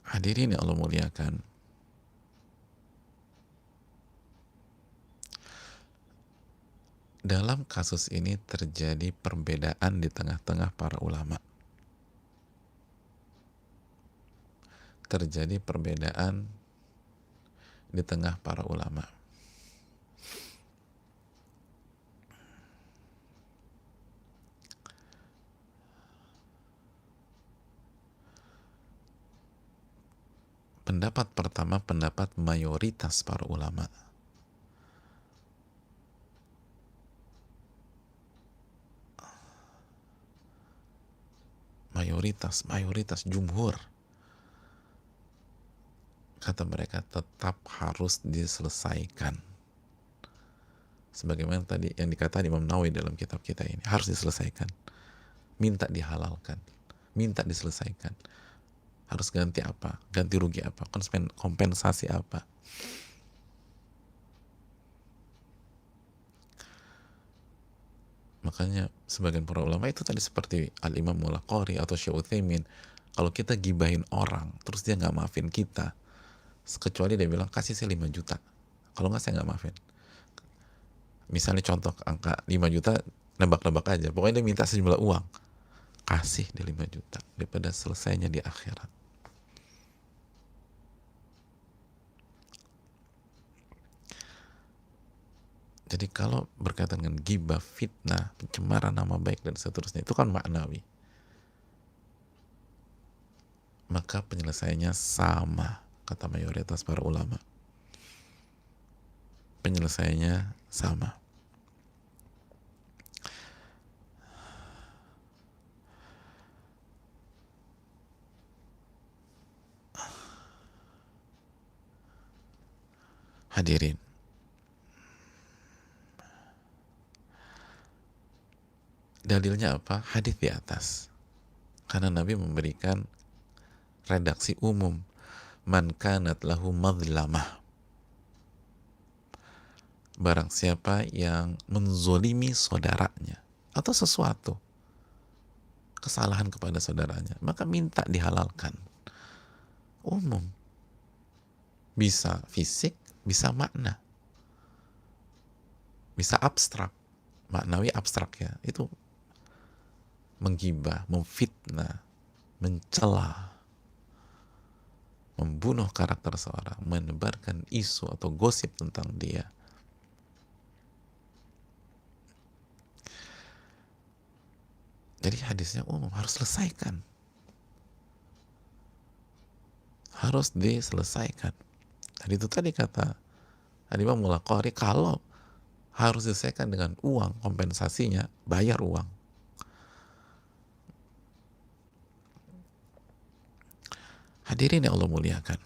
Hadirin yang Allah muliakan, dalam kasus ini terjadi perbedaan di tengah-tengah para ulama. Terjadi perbedaan di tengah para ulama. Pendapat pertama, pendapat mayoritas para ulama. Mayoritas jumhur, kata mereka, tetap harus diselesaikan. Sebagaimana tadi yang dikatakan Imam Nawawi dalam kitab kita ini, harus diselesaikan. Minta dihalalkan, minta diselesaikan. Harus ganti apa? Ganti rugi apa? Kompensasi apa? Makanya sebagian para ulama itu tadi seperti Al-Imam Mulaqari atau Syekh Utsaimin, kalau kita gibahin orang terus dia nggak maafin kita, kecuali dia bilang kasih saya 5 juta, kalau nggak saya nggak maafin. Misalnya contoh angka 5 juta, nebak-nebak aja, pokoknya dia minta sejumlah uang, kasih dia 5 juta daripada selesainya di akhirat. Jadi kalau berkaitan dengan ghibah, fitnah, pencemaran nama baik dan seterusnya, itu kan maknawi. Maka penyelesaiannya sama, kata mayoritas para ulama. Penyelesaiannya sama. Hadirin, dalilnya apa? Hadis di atas. Karena Nabi memberikan redaksi umum, man kanat lahu madlamah, barang siapa yang menzolimi saudaranya atau sesuatu kesalahan kepada saudaranya, maka minta dihalalkan. Umum. Bisa fisik, bisa makna, bisa abstrak, maknawi abstrak ya. Itu menggibah, memfitnah, mencela, membunuh karakter seorang, menebarkan isu atau gosip tentang dia. Jadi hadisnya umum, harus selesaikan. Harus diselesaikan. Dan itu tadi kata Al-Imam Mulaqari, kalau harus diselesaikan dengan uang, kompensasinya bayar uang. Hadirin yang Allah muliakan.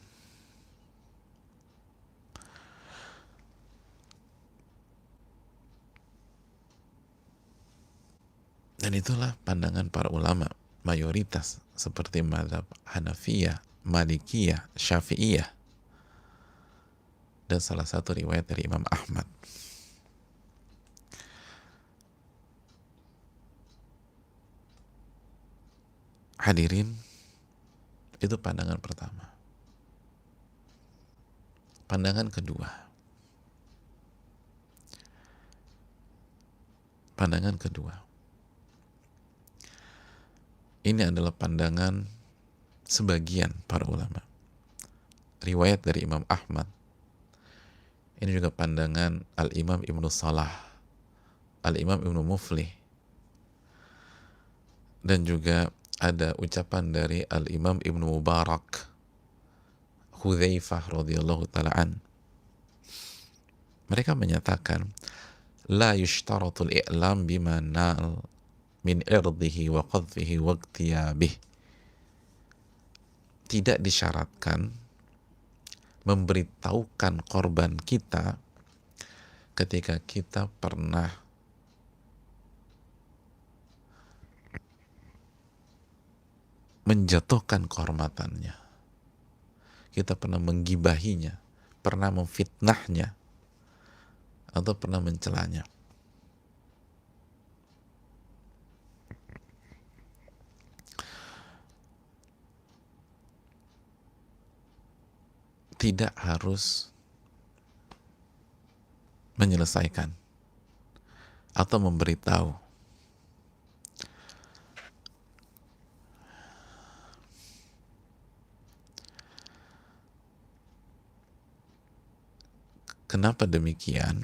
Dan itulah pandangan para ulama mayoritas seperti mazhab Hanafiyah, Malikiyah, Syafi'iyah, dan salah satu riwayat dari Imam Ahmad. Hadirin, itu pandangan pertama. Pandangan kedua. Pandangan kedua. Ini adalah pandangan sebagian para ulama. Riwayat dari Imam Ahmad. Ini juga pandangan Al-Imam Ibnu Salah, Al-Imam Ibnu Muflih, dan juga ada ucapan dari Al-Imam Ibnu Mubarak, Hudzaifah radhiyallahu ta'ala an. Mereka menyatakan, la yushtaratul i'lam bima nal min irdihi wa qadfihi wa iqtiyabih. Tidak disyaratkan memberitahukan korban kita ketika kita pernah menjatuhkan kehormatannya, kita pernah menggibahinya, pernah memfitnahnya, atau pernah mencelanya. Tidak harus menyelesaikan atau memberitahu. Kenapa demikian?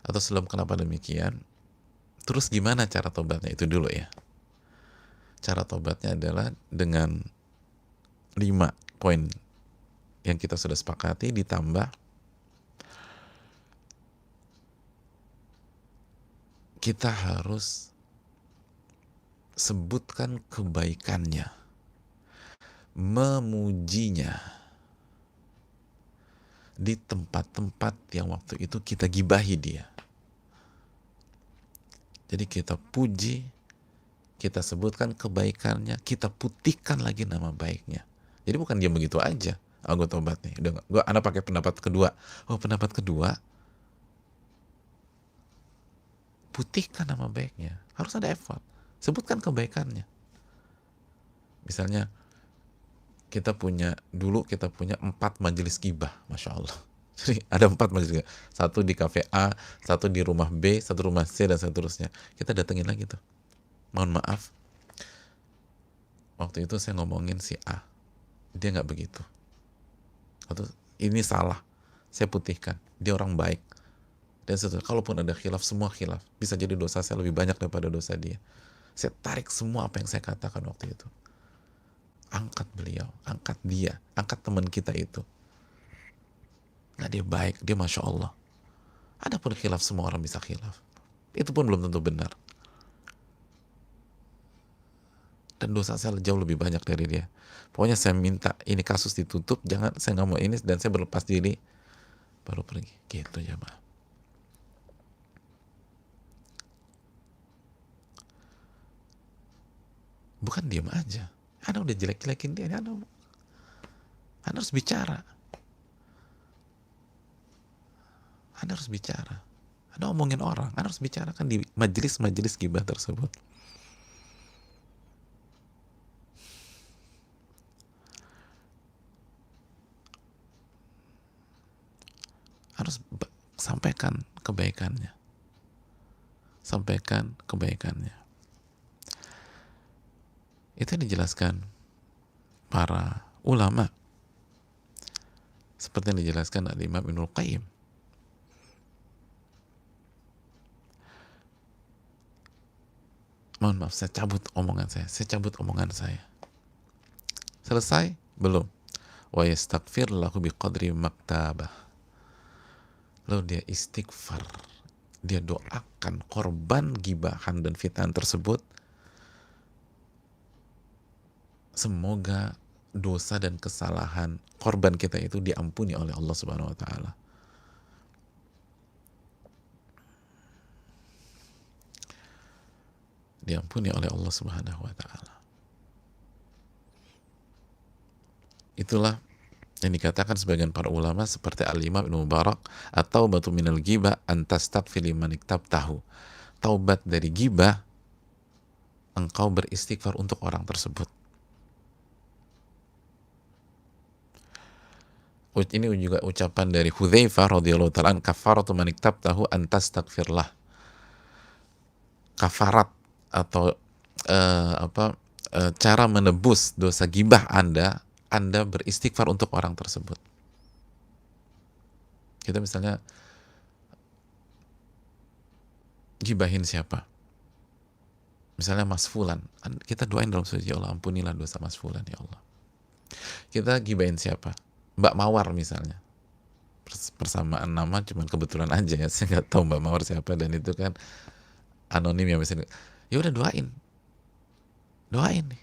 Atau sebelum kenapa demikian, terus gimana cara tobatnya itu dulu ya. Cara tobatnya adalah dengan 5 poin yang kita sudah sepakati, ditambah kita harus sebutkan kebaikannya, memujinya di tempat-tempat yang waktu itu kita gibahi dia. Jadi kita puji, kita sebutkan kebaikannya, kita putihkan lagi nama baiknya. Jadi bukan dia begitu aja, gue tobat nih, udah gue anak pakai pendapat kedua. Oh, pendapat kedua, putihkan nama baiknya, harus ada effort, sebutkan kebaikannya. Misalnya kita punya 4 majelis gibah, masya Allah. Jadi ada 4 majelis gibah, satu di kafe A, satu di rumah B, satu rumah C, dan seterusnya. Kita datengin lagi tuh, mohon maaf, waktu itu saya ngomongin si A, dia nggak begitu, atau ini salah, saya putihkan, dia orang baik, dan seterusnya. Kalaupun ada khilaf, semua khilaf, bisa jadi dosa saya lebih banyak daripada dosa dia. Saya tarik semua apa yang saya katakan waktu itu, angkat beliau, angkat dia, angkat teman kita itu. Nggak, dia baik, dia masya Allah. Adapun khilaf, semua orang bisa khilaf, itu pun belum tentu benar, dan dosa saya jauh lebih banyak dari dia. Pokoknya saya minta ini kasus ditutup, jangan, saya nggak mau ini, dan saya berlepas diri baru pergi, gitu ya Mbak. Bukan diam aja, Anda udah jelek-jelekin dia, Anda harus bicara, Anda harus bicara, Anda omongin orang, Anda harus bicarakan di majelis-majelis gibah tersebut. sampaikan kebaikannya. Sampaikan kebaikannya. Itu yang dijelaskan para ulama. Seperti yang dijelaskan Al-Imam Ibnul Qayyim. Mohon maaf, saya cabut omongan saya. Selesai? Belum. Wa yastaghfir lahu biqadri maktabah. Lalu dia istighfar. Dia doakan korban gibahan dan fitnah tersebut, semoga dosa dan kesalahan korban kita itu diampuni oleh Allah Subhanahu wa taala. Diampuni oleh Allah Subhanahu wa taala. Itulah yang dikatakan sebagian para ulama seperti Al-Imam Ibnu Mubarak, atau batu minal ghibah antastaghfir liman iktabtahu. Taubat dari ghibah, engkau beristighfar untuk orang tersebut. Ini juga ucapan dari Hudzaifah radhiyallahu ta'ala, kafaratu man iktabtahu antastaghfirlah. Kafarat atau cara menebus dosa gibah Anda beristighfar untuk orang tersebut. Kita misalnya gibahin siapa? Misalnya Mas Fulan, kita doain dalam sujud, ya Allah ampunilah dosa Mas Fulan ya Allah. Kita gibahin siapa? Mbak Mawar misalnya. Persamaan nama cuman kebetulan aja ya, saya nggak tahu Mbak Mawar siapa, dan itu kan anonim ya misalnya. Ya udah doain nih,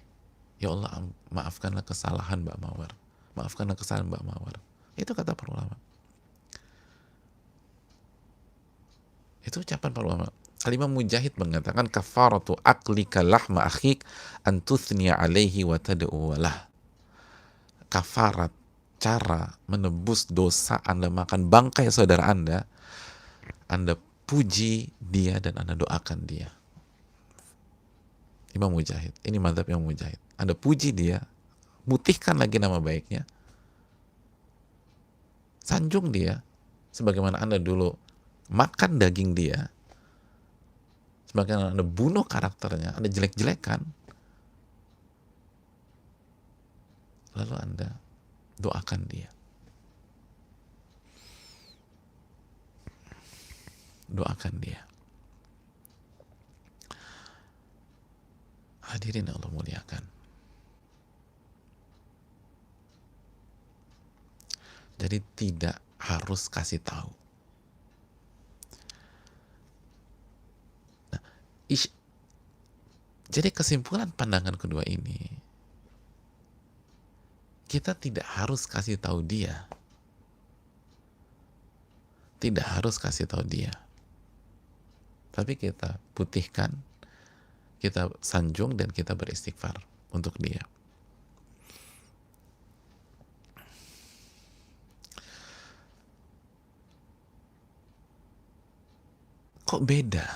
ya Allah maafkanlah kesalahan Mbak Mawar, maafkanlah kesalahan Mbak Mawar. Itu kata para ulama, itu ucapan para ulama. Al-Imam Mujahid mengatakan kafaratu aklika lahma akhik an tuthniya alaihi wa tad'u walah. Kafarat, cara menebus dosa Anda makan bangkai saudara Anda puji dia dan Anda doakan dia. Imam Mujahid, ini mazhab Imam Mujahid. Anda puji dia, putihkan lagi nama baiknya, sanjung dia, sebagaimana Anda dulu makan daging dia, sebagaimana Anda bunuh karakternya, Anda jelek-jelekan, lalu Anda doakan dia. Doakan dia. Hadirin Allah muliakan. Jadi tidak harus kasih tahu. Nah, jadi kesimpulan pandangan kedua ini, kita tidak harus kasih tahu dia. Tidak harus kasih tahu dia. Tapi kita putihkan, kita sanjung, dan kita beristighfar untuk dia. Kok beda?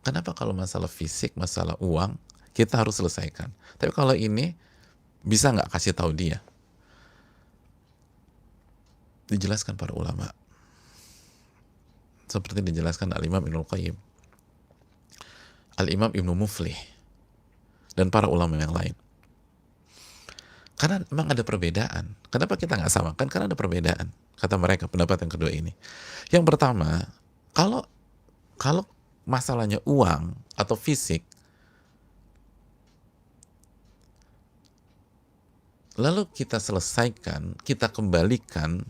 Kenapa kalau masalah fisik, masalah uang, kita harus selesaikan? Tapi kalau ini, bisa nggak kasih tahu dia? Dijelaskan para ulama. Seperti dijelaskan Al-Imam Ibnul Qayyim, Al-Imam Ibnu Muflih, dan para ulama yang lain. Karena memang ada perbedaan. Kenapa kita nggak samakan? Karena ada perbedaan. Kata mereka, pendapat yang kedua ini. Yang pertama, kalau masalahnya uang atau fisik, lalu kita selesaikan, kita kembalikan,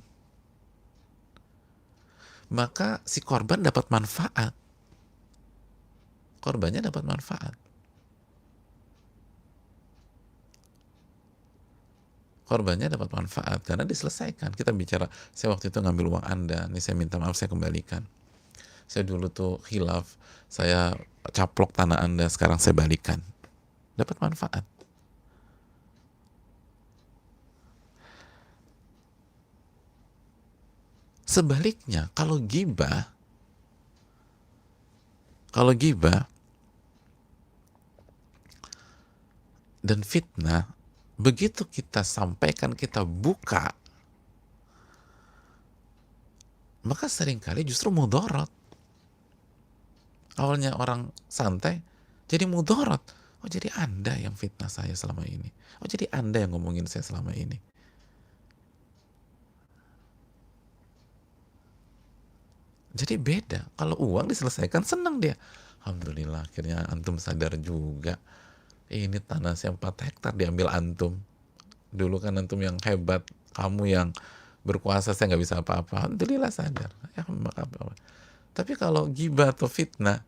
maka si korban dapat manfaat. Korbannya dapat manfaat. Korbannya dapat manfaat karena diselesaikan. Kita bicara, saya waktu itu ngambil uang Anda, nih saya minta maaf, saya kembalikan. Saya dulu tuh khilaf, saya caplok tanah Anda, sekarang saya balikan. Dapat manfaat. Sebaliknya, kalau ghibah dan fitnah, begitu kita sampaikan, kita buka, maka seringkali justru mudarat. Awalnya orang santai, jadi mudarat. Oh jadi Anda yang fitnah saya selama ini. Oh jadi Anda yang ngomongin saya selama ini. Jadi beda. Kalau uang diselesaikan senang dia. Alhamdulillah akhirnya antum sadar juga. Ini tanah saya 4 hektar diambil antum. Dulu kan antum yang hebat, kamu yang berkuasa, saya nggak bisa apa-apa. Alhamdulillah sadar. Ya, apa-apa. Tapi kalau ghibah atau fitnah,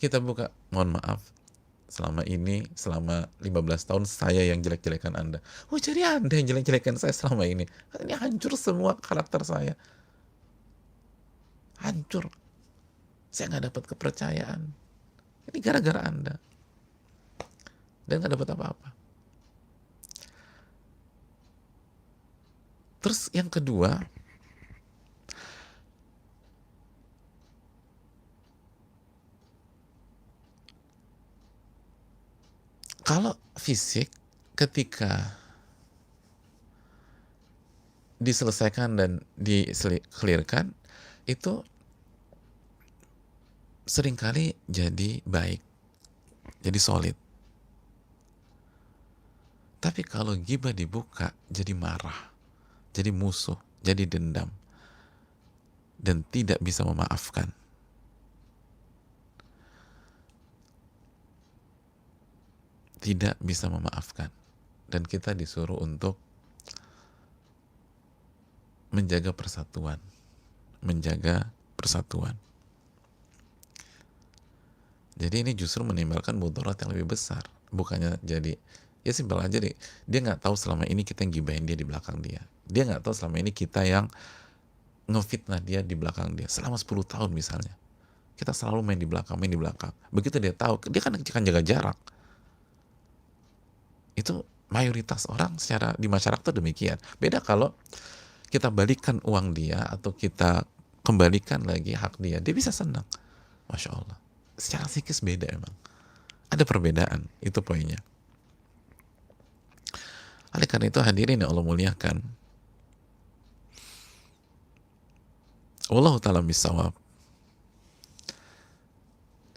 kita buka, mohon maaf, selama 15 tahun saya yang jelek-jelekan Anda. Oh jadi Anda yang jelek-jelekan saya selama ini. Ini hancur semua karakter saya. Hancur. Saya nggak dapat kepercayaan. Ini gara-gara Anda. Dan nggak dapat apa-apa. Terus yang kedua, kalau fisik ketika diselesaikan dan di-clearkan, itu seringkali jadi baik, jadi solid. Tapi kalau ghibah dibuka, jadi marah, jadi musuh, jadi dendam, dan tidak bisa memaafkan. Tidak bisa memaafkan. Dan kita disuruh untuk menjaga persatuan. Menjaga persatuan. Jadi ini justru menimbulkan mudarat yang lebih besar. Bukannya jadi, ya simpel aja deh. Dia nggak tahu selama ini kita yang gibahin dia di belakang dia. Dia nggak tahu selama ini kita yang ngefitnah dia di belakang dia. Selama 10 tahun misalnya. Kita selalu main di belakang, main di belakang. Begitu dia tahu, dia kan jaga jarak. Itu mayoritas orang secara di masyarakat demikian. Beda kalau kita balikan uang dia atau kita kembalikan lagi hak dia, dia bisa senang. Masya Allah. Secara psikis beda emang. Ada perbedaan, itu poinnya. Oleh karena itu hadirin yang Allah muliakan, Wallahu ta'ala bisawab.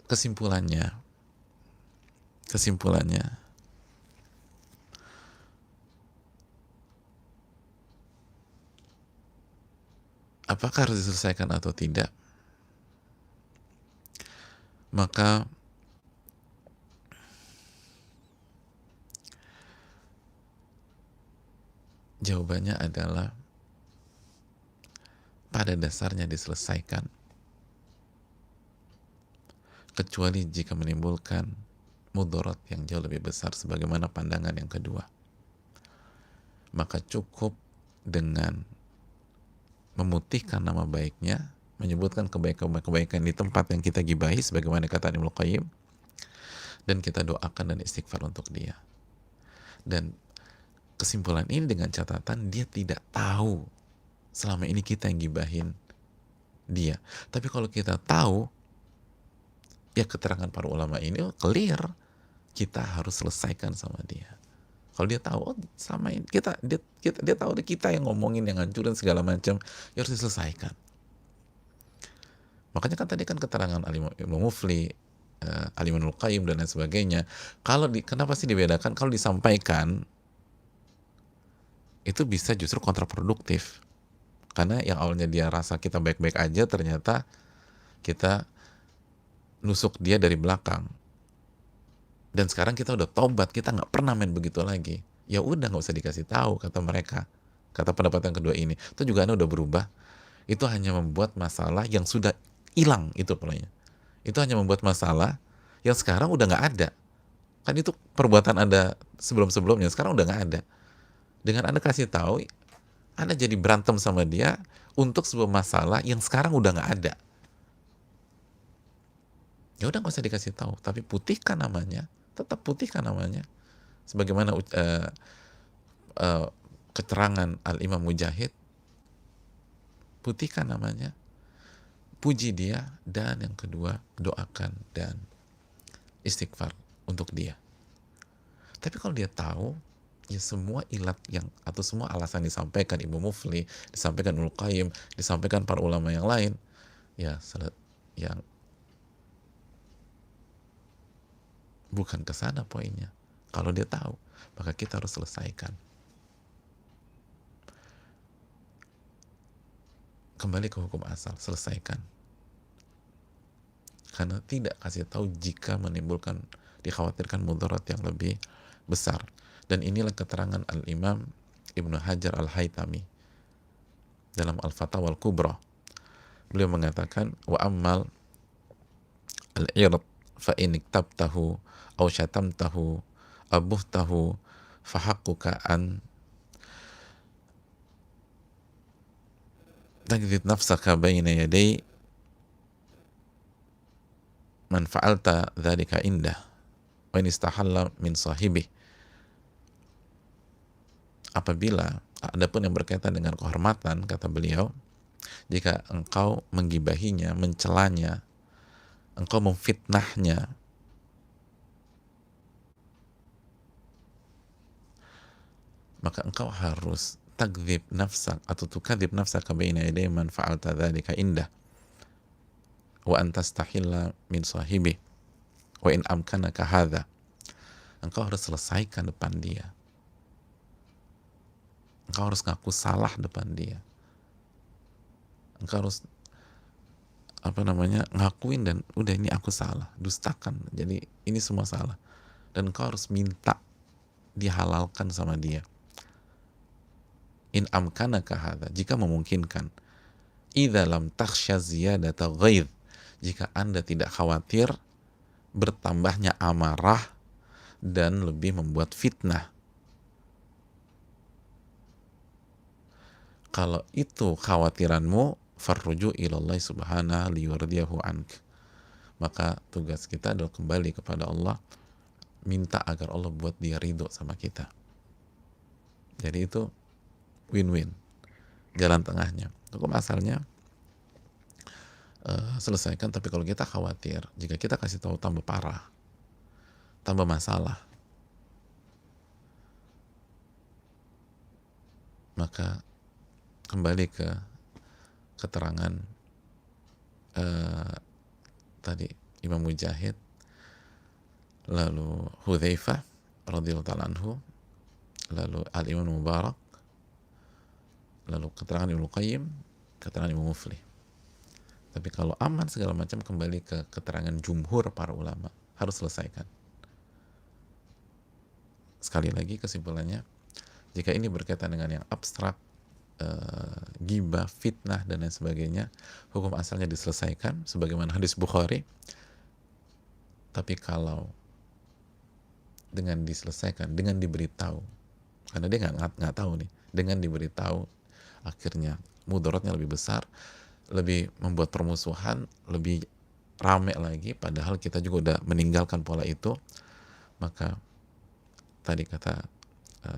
Kesimpulannya, apakah harus diselesaikan atau tidak? Maka jawabannya adalah pada dasarnya diselesaikan, kecuali jika menimbulkan mudarat yang jauh lebih besar sebagaimana pandangan yang kedua. Maka cukup dengan memutihkan nama baiknya, menyebutkan kebaikan-kebaikan di tempat yang kita gibahi sebagaimana kata Ibnu Qayyim, dan kita doakan dan istighfar untuk dia. Dan kesimpulan ini dengan catatan dia tidak tahu selama ini kita yang gibahin dia. Tapi kalau kita tahu, ya keterangan para ulama ini clear, kita harus selesaikan sama dia. Kalau dia tahu, oh sama ini dia tahu kita yang ngomongin, yang ngancurin segala macam, ya harus diselesaikan. Makanya kan tadi kan keterangan Ibnu Mufli, Ibnu Qayyim dan lain sebagainya. Kenapa sih dibedakan? Kalau disampaikan itu bisa justru kontraproduktif. Karena yang awalnya dia rasa kita baik-baik aja, ternyata kita nusuk dia dari belakang. Dan sekarang kita udah tobat, kita nggak pernah main begitu lagi. Ya udah, nggak usah dikasih tahu, kata mereka. Kata pendapat yang kedua ini, itu juga Anda udah berubah. Itu hanya membuat masalah yang sudah hilang, itu polanya. Itu hanya membuat masalah yang sekarang udah nggak ada. Kan itu perbuatan Anda sebelum-sebelumnya, sekarang udah nggak ada. Dengan Anda kasih tahu, Anda jadi berantem sama dia untuk sebuah masalah yang sekarang udah nggak ada. Ya udah, nggak usah dikasih tahu, tapi putihkan namanya, tetap putihkan namanya. Sebagaimana keterangan Al-Imam Mujahid, putihkan namanya, puji dia, dan yang kedua doakan dan istighfar untuk dia. Tapi kalau dia tahu, Ya semua ilat yang atau semua alasan disampaikan Imam Mufli, disampaikan Ibnu Qayyim, disampaikan para ulama yang lain, ya yang bukan ke sana poinnya. Kalau dia tahu, maka kita harus selesaikan. Kembali ke hukum asal, selesaikan. Karena tidak kasih tahu jika menimbulkan, dikhawatirkan mudarat yang lebih besar. Dan inilah keterangan Al-Imam Ibnu Hajar Al-Haytami dalam Al-Fatawa Al-Kubra. Beliau mengatakan, wa ammal al-irad fa in iktabtahu aw syatamtahu abuhtahu fahaqquka an tajid nafsaka baina yaday man fa'alta dzalika indah wa in istahalla min sahibi. Apabila adapun yang berkaitan dengan kehormatan, kata beliau, jika engkau menggibahinya, mencelanya, engkau memfitnahnya, maka engkau harus takdzib nafsak atau tukadzib nafsaka baina yaday man fa'alta dzalika indah wa antastahilla min sahibi wa in amkanaka hadza. Engkau harus selesaikan depan dia. Engkau harus ngaku salah depan dia. Engkau harus ngakuin dan udah ini aku salah, dustakan. Jadi ini semua salah. Dan engkau harus minta dihalalkan sama dia. In amkanaka hadza, jika memungkinkan. Idza lam takhsha ziyadata ghaidh, jika Anda tidak khawatir bertambahnya amarah dan lebih membuat fitnah. Kalau itu khawatiranmu, farruju ilallah subhanahu liyurdiyahu ank, maka tugas kita adalah kembali kepada Allah, minta agar Allah buat dia ridho sama kita. Jadi itu win-win, jalan tengahnya. Hukum asalnya selesaikan, tapi kalau kita khawatir, jika kita kasih tahu tambah parah, tambah masalah, maka kembali ke keterangan tadi Imam Mujahid, lalu Hudzaifah radhiyallahu ta'ala anhu, lalu Al-Imam Mubarak, lalu keterangan Ibnu Qayyim, keterangan Imam Mufli. Tapi kalau aman segala macam, kembali ke keterangan jumhur para ulama, harus selesaikan. Sekali lagi kesimpulannya, jika ini berkaitan dengan yang abstrak, gibah, fitnah dan lain sebagainya, hukum asalnya diselesaikan sebagaimana hadis Bukhari. Tapi kalau dengan diselesaikan, dengan diberitahu, karena dia nggak tahu nih, dengan diberitahu akhirnya mudaratnya lebih besar, lebih membuat permusuhan lebih rame lagi, padahal kita juga udah meninggalkan pola itu. Maka tadi kata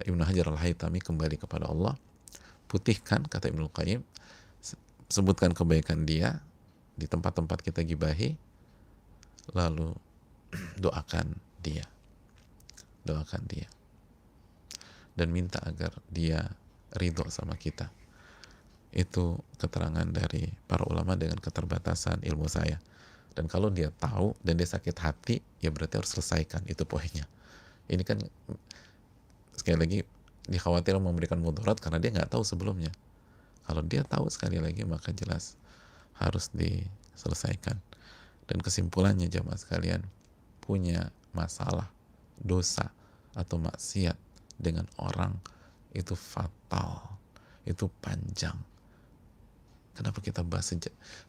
Ibnu Hajar Al-Haytami, kembali kepada Allah, putihkan, kata Ibnu Qayyim, sebutkan kebaikan dia di tempat-tempat kita gibahi, lalu doakan dia dan minta agar dia ridho sama kita. Itu keterangan dari para ulama dengan keterbatasan ilmu saya. Dan kalau dia tahu dan dia sakit hati, ya berarti harus selesaikan, itu poinnya. Ini kan sekali lagi dikhawatirkan memberikan mudarat karena dia nggak tahu sebelumnya. Kalau dia tahu, sekali lagi, maka jelas harus diselesaikan. Dan kesimpulannya, jamaah sekalian, punya masalah, dosa atau maksiat dengan orang itu fatal, itu panjang. Kenapa kita bahas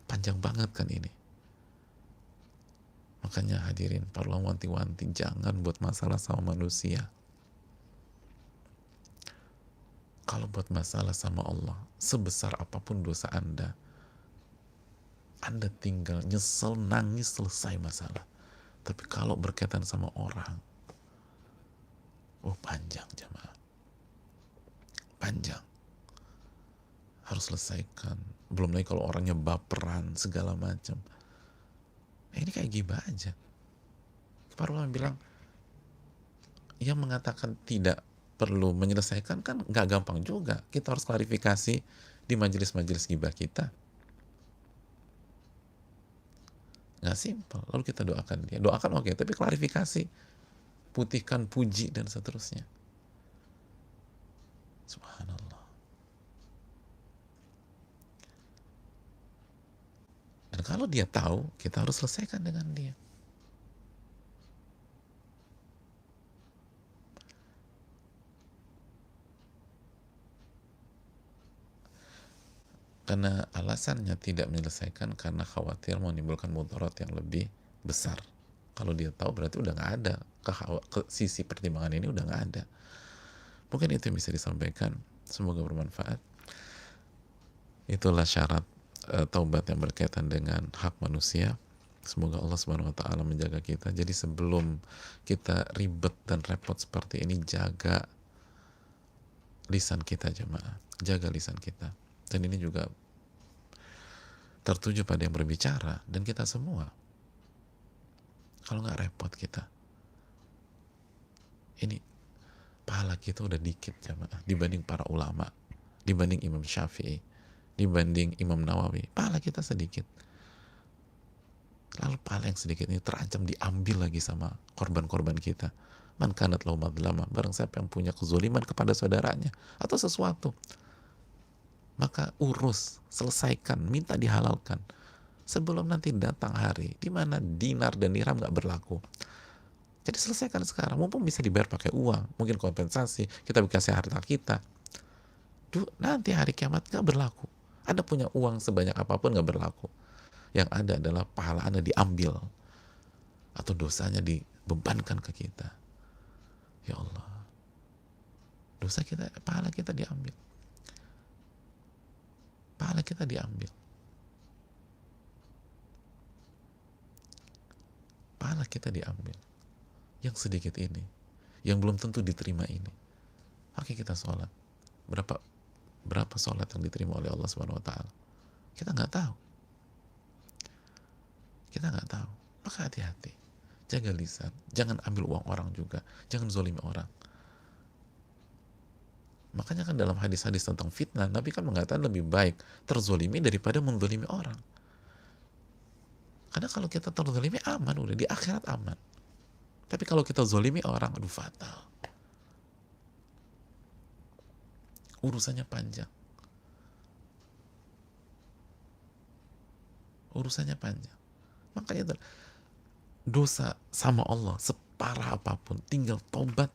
panjang banget kan ini? Makanya hadirin, para ulama wanti-wanti, jangan buat masalah sama manusia. Kalau buat masalah sama Allah, sebesar apapun dosa Anda tinggal nyesel, nangis, selesai masalah. Tapi kalau berkaitan sama orang, panjang jamaah, panjang, harus selesaikan. Belum lagi kalau orangnya baperan segala macam. Ini kayak gibah aja. Para ulama bilang, yang mengatakan tidak perlu menyelesaikan kan nggak gampang juga. Kita harus klarifikasi di majelis-majelis ghibah kita. Nggak simpel. Lalu kita doakan dia. Doakan oke, tapi klarifikasi, putihkan puji dan seterusnya. Subhanallah. Dan kalau dia tahu, kita harus selesaikan dengan dia. Karena alasannya tidak menyelesaikan karena khawatir menimbulkan mudarat yang lebih besar. Kalau dia tahu berarti udah nggak ada sisi pertimbangan ini udah nggak ada. Mungkin itu yang bisa disampaikan. Semoga bermanfaat. Itulah syarat taubat yang berkaitan dengan hak manusia. Semoga Allah Subhanahu wa taala menjaga kita. Jadi sebelum kita ribet dan repot seperti ini, jaga lisan kita jemaah. Jaga lisan kita. Dan ini juga tertuju pada yang berbicara dan kita semua. Kalau nggak repot kita. Ini pahala kita udah dikit jemaah dibanding para ulama, dibanding Imam Syafi'i, dibanding Imam Nawawi. Pahala kita sedikit. Lalu pahala yang sedikit ini terancam diambil lagi sama korban-korban kita. Man kanat lahu madlama, barang siapa yang punya kezaliman kepada saudaranya atau sesuatu, maka urus, selesaikan, minta dihalalkan sebelum nanti datang hari di mana dinar dan dirham nggak berlaku. Jadi selesaikan sekarang, mumpung bisa dibayar pakai uang, mungkin kompensasi, kita kasih harta kita. Nanti hari kiamat nggak berlaku. Anda punya uang sebanyak apapun nggak berlaku. Yang ada adalah pahala Anda diambil atau dosanya dibebankan ke kita. Ya Allah, dosa kita, pahala kita diambil. Pahala kita diambil. Pahala kita diambil. Yang sedikit ini, yang belum tentu diterima ini. Oke, kita sholat. Berapa sholat yang diterima oleh Allah Subhanahu wa taala? Kita nggak tahu. Kita nggak tahu. Maka hati-hati. Jaga lisan. Jangan ambil uang orang juga. Jangan zolimi orang. Makanya kan dalam hadis-hadis tentang fitnah, Nabi kan mengatakan lebih baik terzolimi daripada menzolimi orang. Karena kalau kita terzolimi aman, udah di akhirat aman. Tapi kalau kita zolimi orang, aduh fatal. Urusannya panjang. Urusannya panjang. Makanya dosa sama Allah separah apapun, tinggal tobat.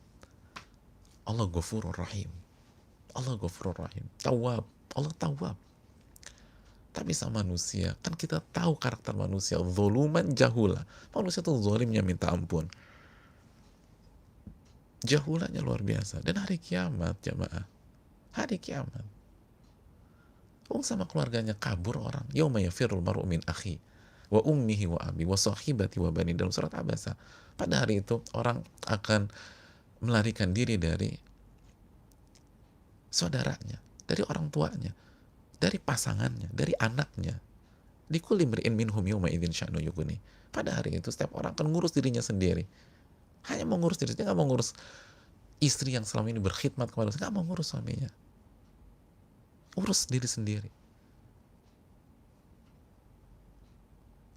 Allah Ghafurur Rahim. Allah Ghafurur Rahim. Tawab. Allah Tawab. Tapi sama manusia, kan kita tahu karakter manusia, zoluman jahula. Manusia tuh zolimnya minta ampun. Jahulanya luar biasa. Dan hari kiamat, jamaah. Hari kiamat. Sama keluarganya kabur orang. Yauma yafirul mar'u min akhi wa ummihi wa abi wa sahibati wa bani, dalam surat Abasa. Pada hari itu orang akan melarikan diri dari saudaranya, dari orang tuanya, dari pasangannya, dari anaknya. Likulli imri'in minhum yawma idzin sya'nu yughni. Pada hari itu setiap orang akan ngurus dirinya sendiri. Hanya mau ngurus dirinya, nggak mau ngurus istri yang selama ini berkhidmat kepada nggak mau ngurus suaminya. Urus diri sendiri.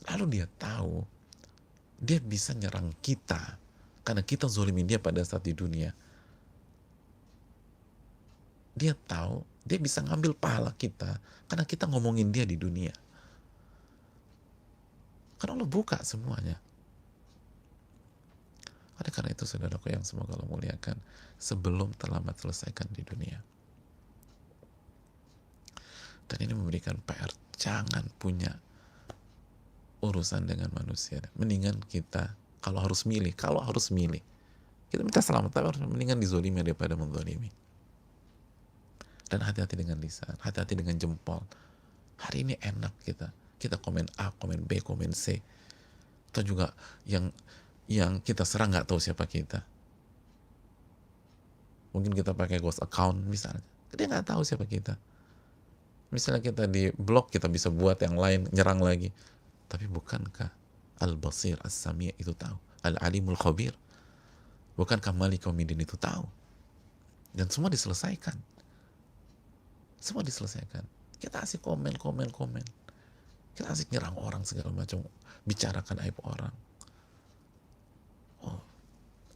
Lalu dia tahu dia bisa nyerang kita karena kita zolimin dia pada saat di dunia. Dia tahu dia bisa ngambil pahala kita karena kita ngomongin dia di dunia. Karena Allah buka semuanya. Oleh karena itu saudaraku yang semoga Allah muliakan, sebelum terlambat selesaikan di dunia. Dan ini memberikan PR, jangan punya urusan dengan manusia. Mendingan kita kalau harus milih, kita minta selamat, tapi harus mendingan dizolimi daripada menzolimi. Dan hati-hati dengan lisan, hati-hati dengan jempol. Hari ini enak kita komen A, komen B, komen C. Atau juga yang kita serang nggak tahu siapa kita. Mungkin kita pakai ghost account misalnya, dia nggak tahu siapa kita. Misalnya kita di blog, kita bisa buat yang lain nyerang lagi. Tapi bukankah Al-Basir As-Sami' itu tahu? Al-Alimul Khabir. Bukankah Malik Yaumiddin itu tahu? dan semua diselesaikan, semua diselesaikan. Kita asik komen, kita asik nyerang orang segala macam, bicarakan aib orang. Oh,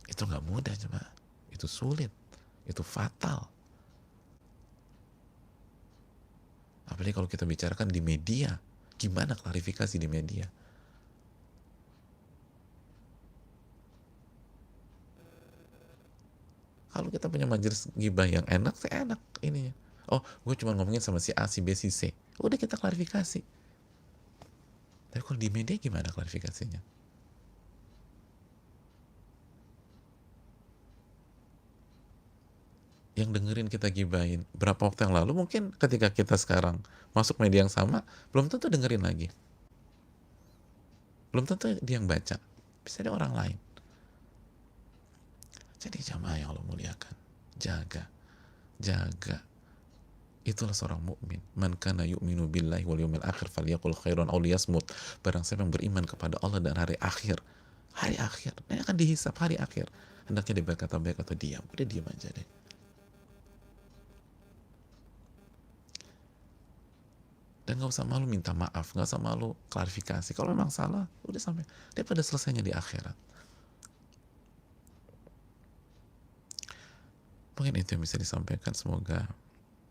itu nggak mudah coba, itu sulit, itu fatal. Apalagi kalau kita bicarakan di media, gimana klarifikasi di media? Kalau kita punya majelis gibah yang enak, saya enak ininya. Oh, gue cuma ngomongin sama si A, si B, si C. Udah kita klarifikasi. Tapi kalau di media gimana klarifikasinya? Yang dengerin kita gibahin berapa waktu yang lalu, mungkin ketika kita sekarang masuk media yang sama, belum tentu dengerin lagi. Belum tentu dia yang baca. Bisa ada orang lain. Jadi jamaah yang Allah muliakan, jaga, jaga. Itulah seorang mukmin. Man kana yu'minu billahi wal yawmil akhir falyaqul khairan aw liyasmut. Barang siapa yang beriman kepada Allah dan hari akhir, ini akan dihisap hari akhir. Hendaknya dia berkata baik atau diam. Udah diam aja deh. Dan gak usah malu minta maaf, gak usah malu klarifikasi. Kalau memang salah, udah sampai. Daripada selesainya di akhirat. Mungkin itu yang bisa disampaikan. Semoga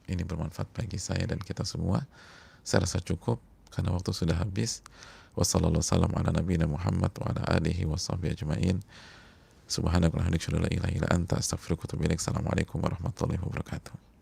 ini bermanfaat bagi saya dan kita semua. Saya rasa cukup karena waktu sudah habis. Wassalamualaikum warahmatullahi wabarakatuh wa ala alihi wa sahbihi ajma'in. Subhanakallahumma wa bihamdika asyhadu an la ilaha illa anta astaghfiruka wa atubu ilaik. Assalamualaikum warahmatullahi wabarakatuh.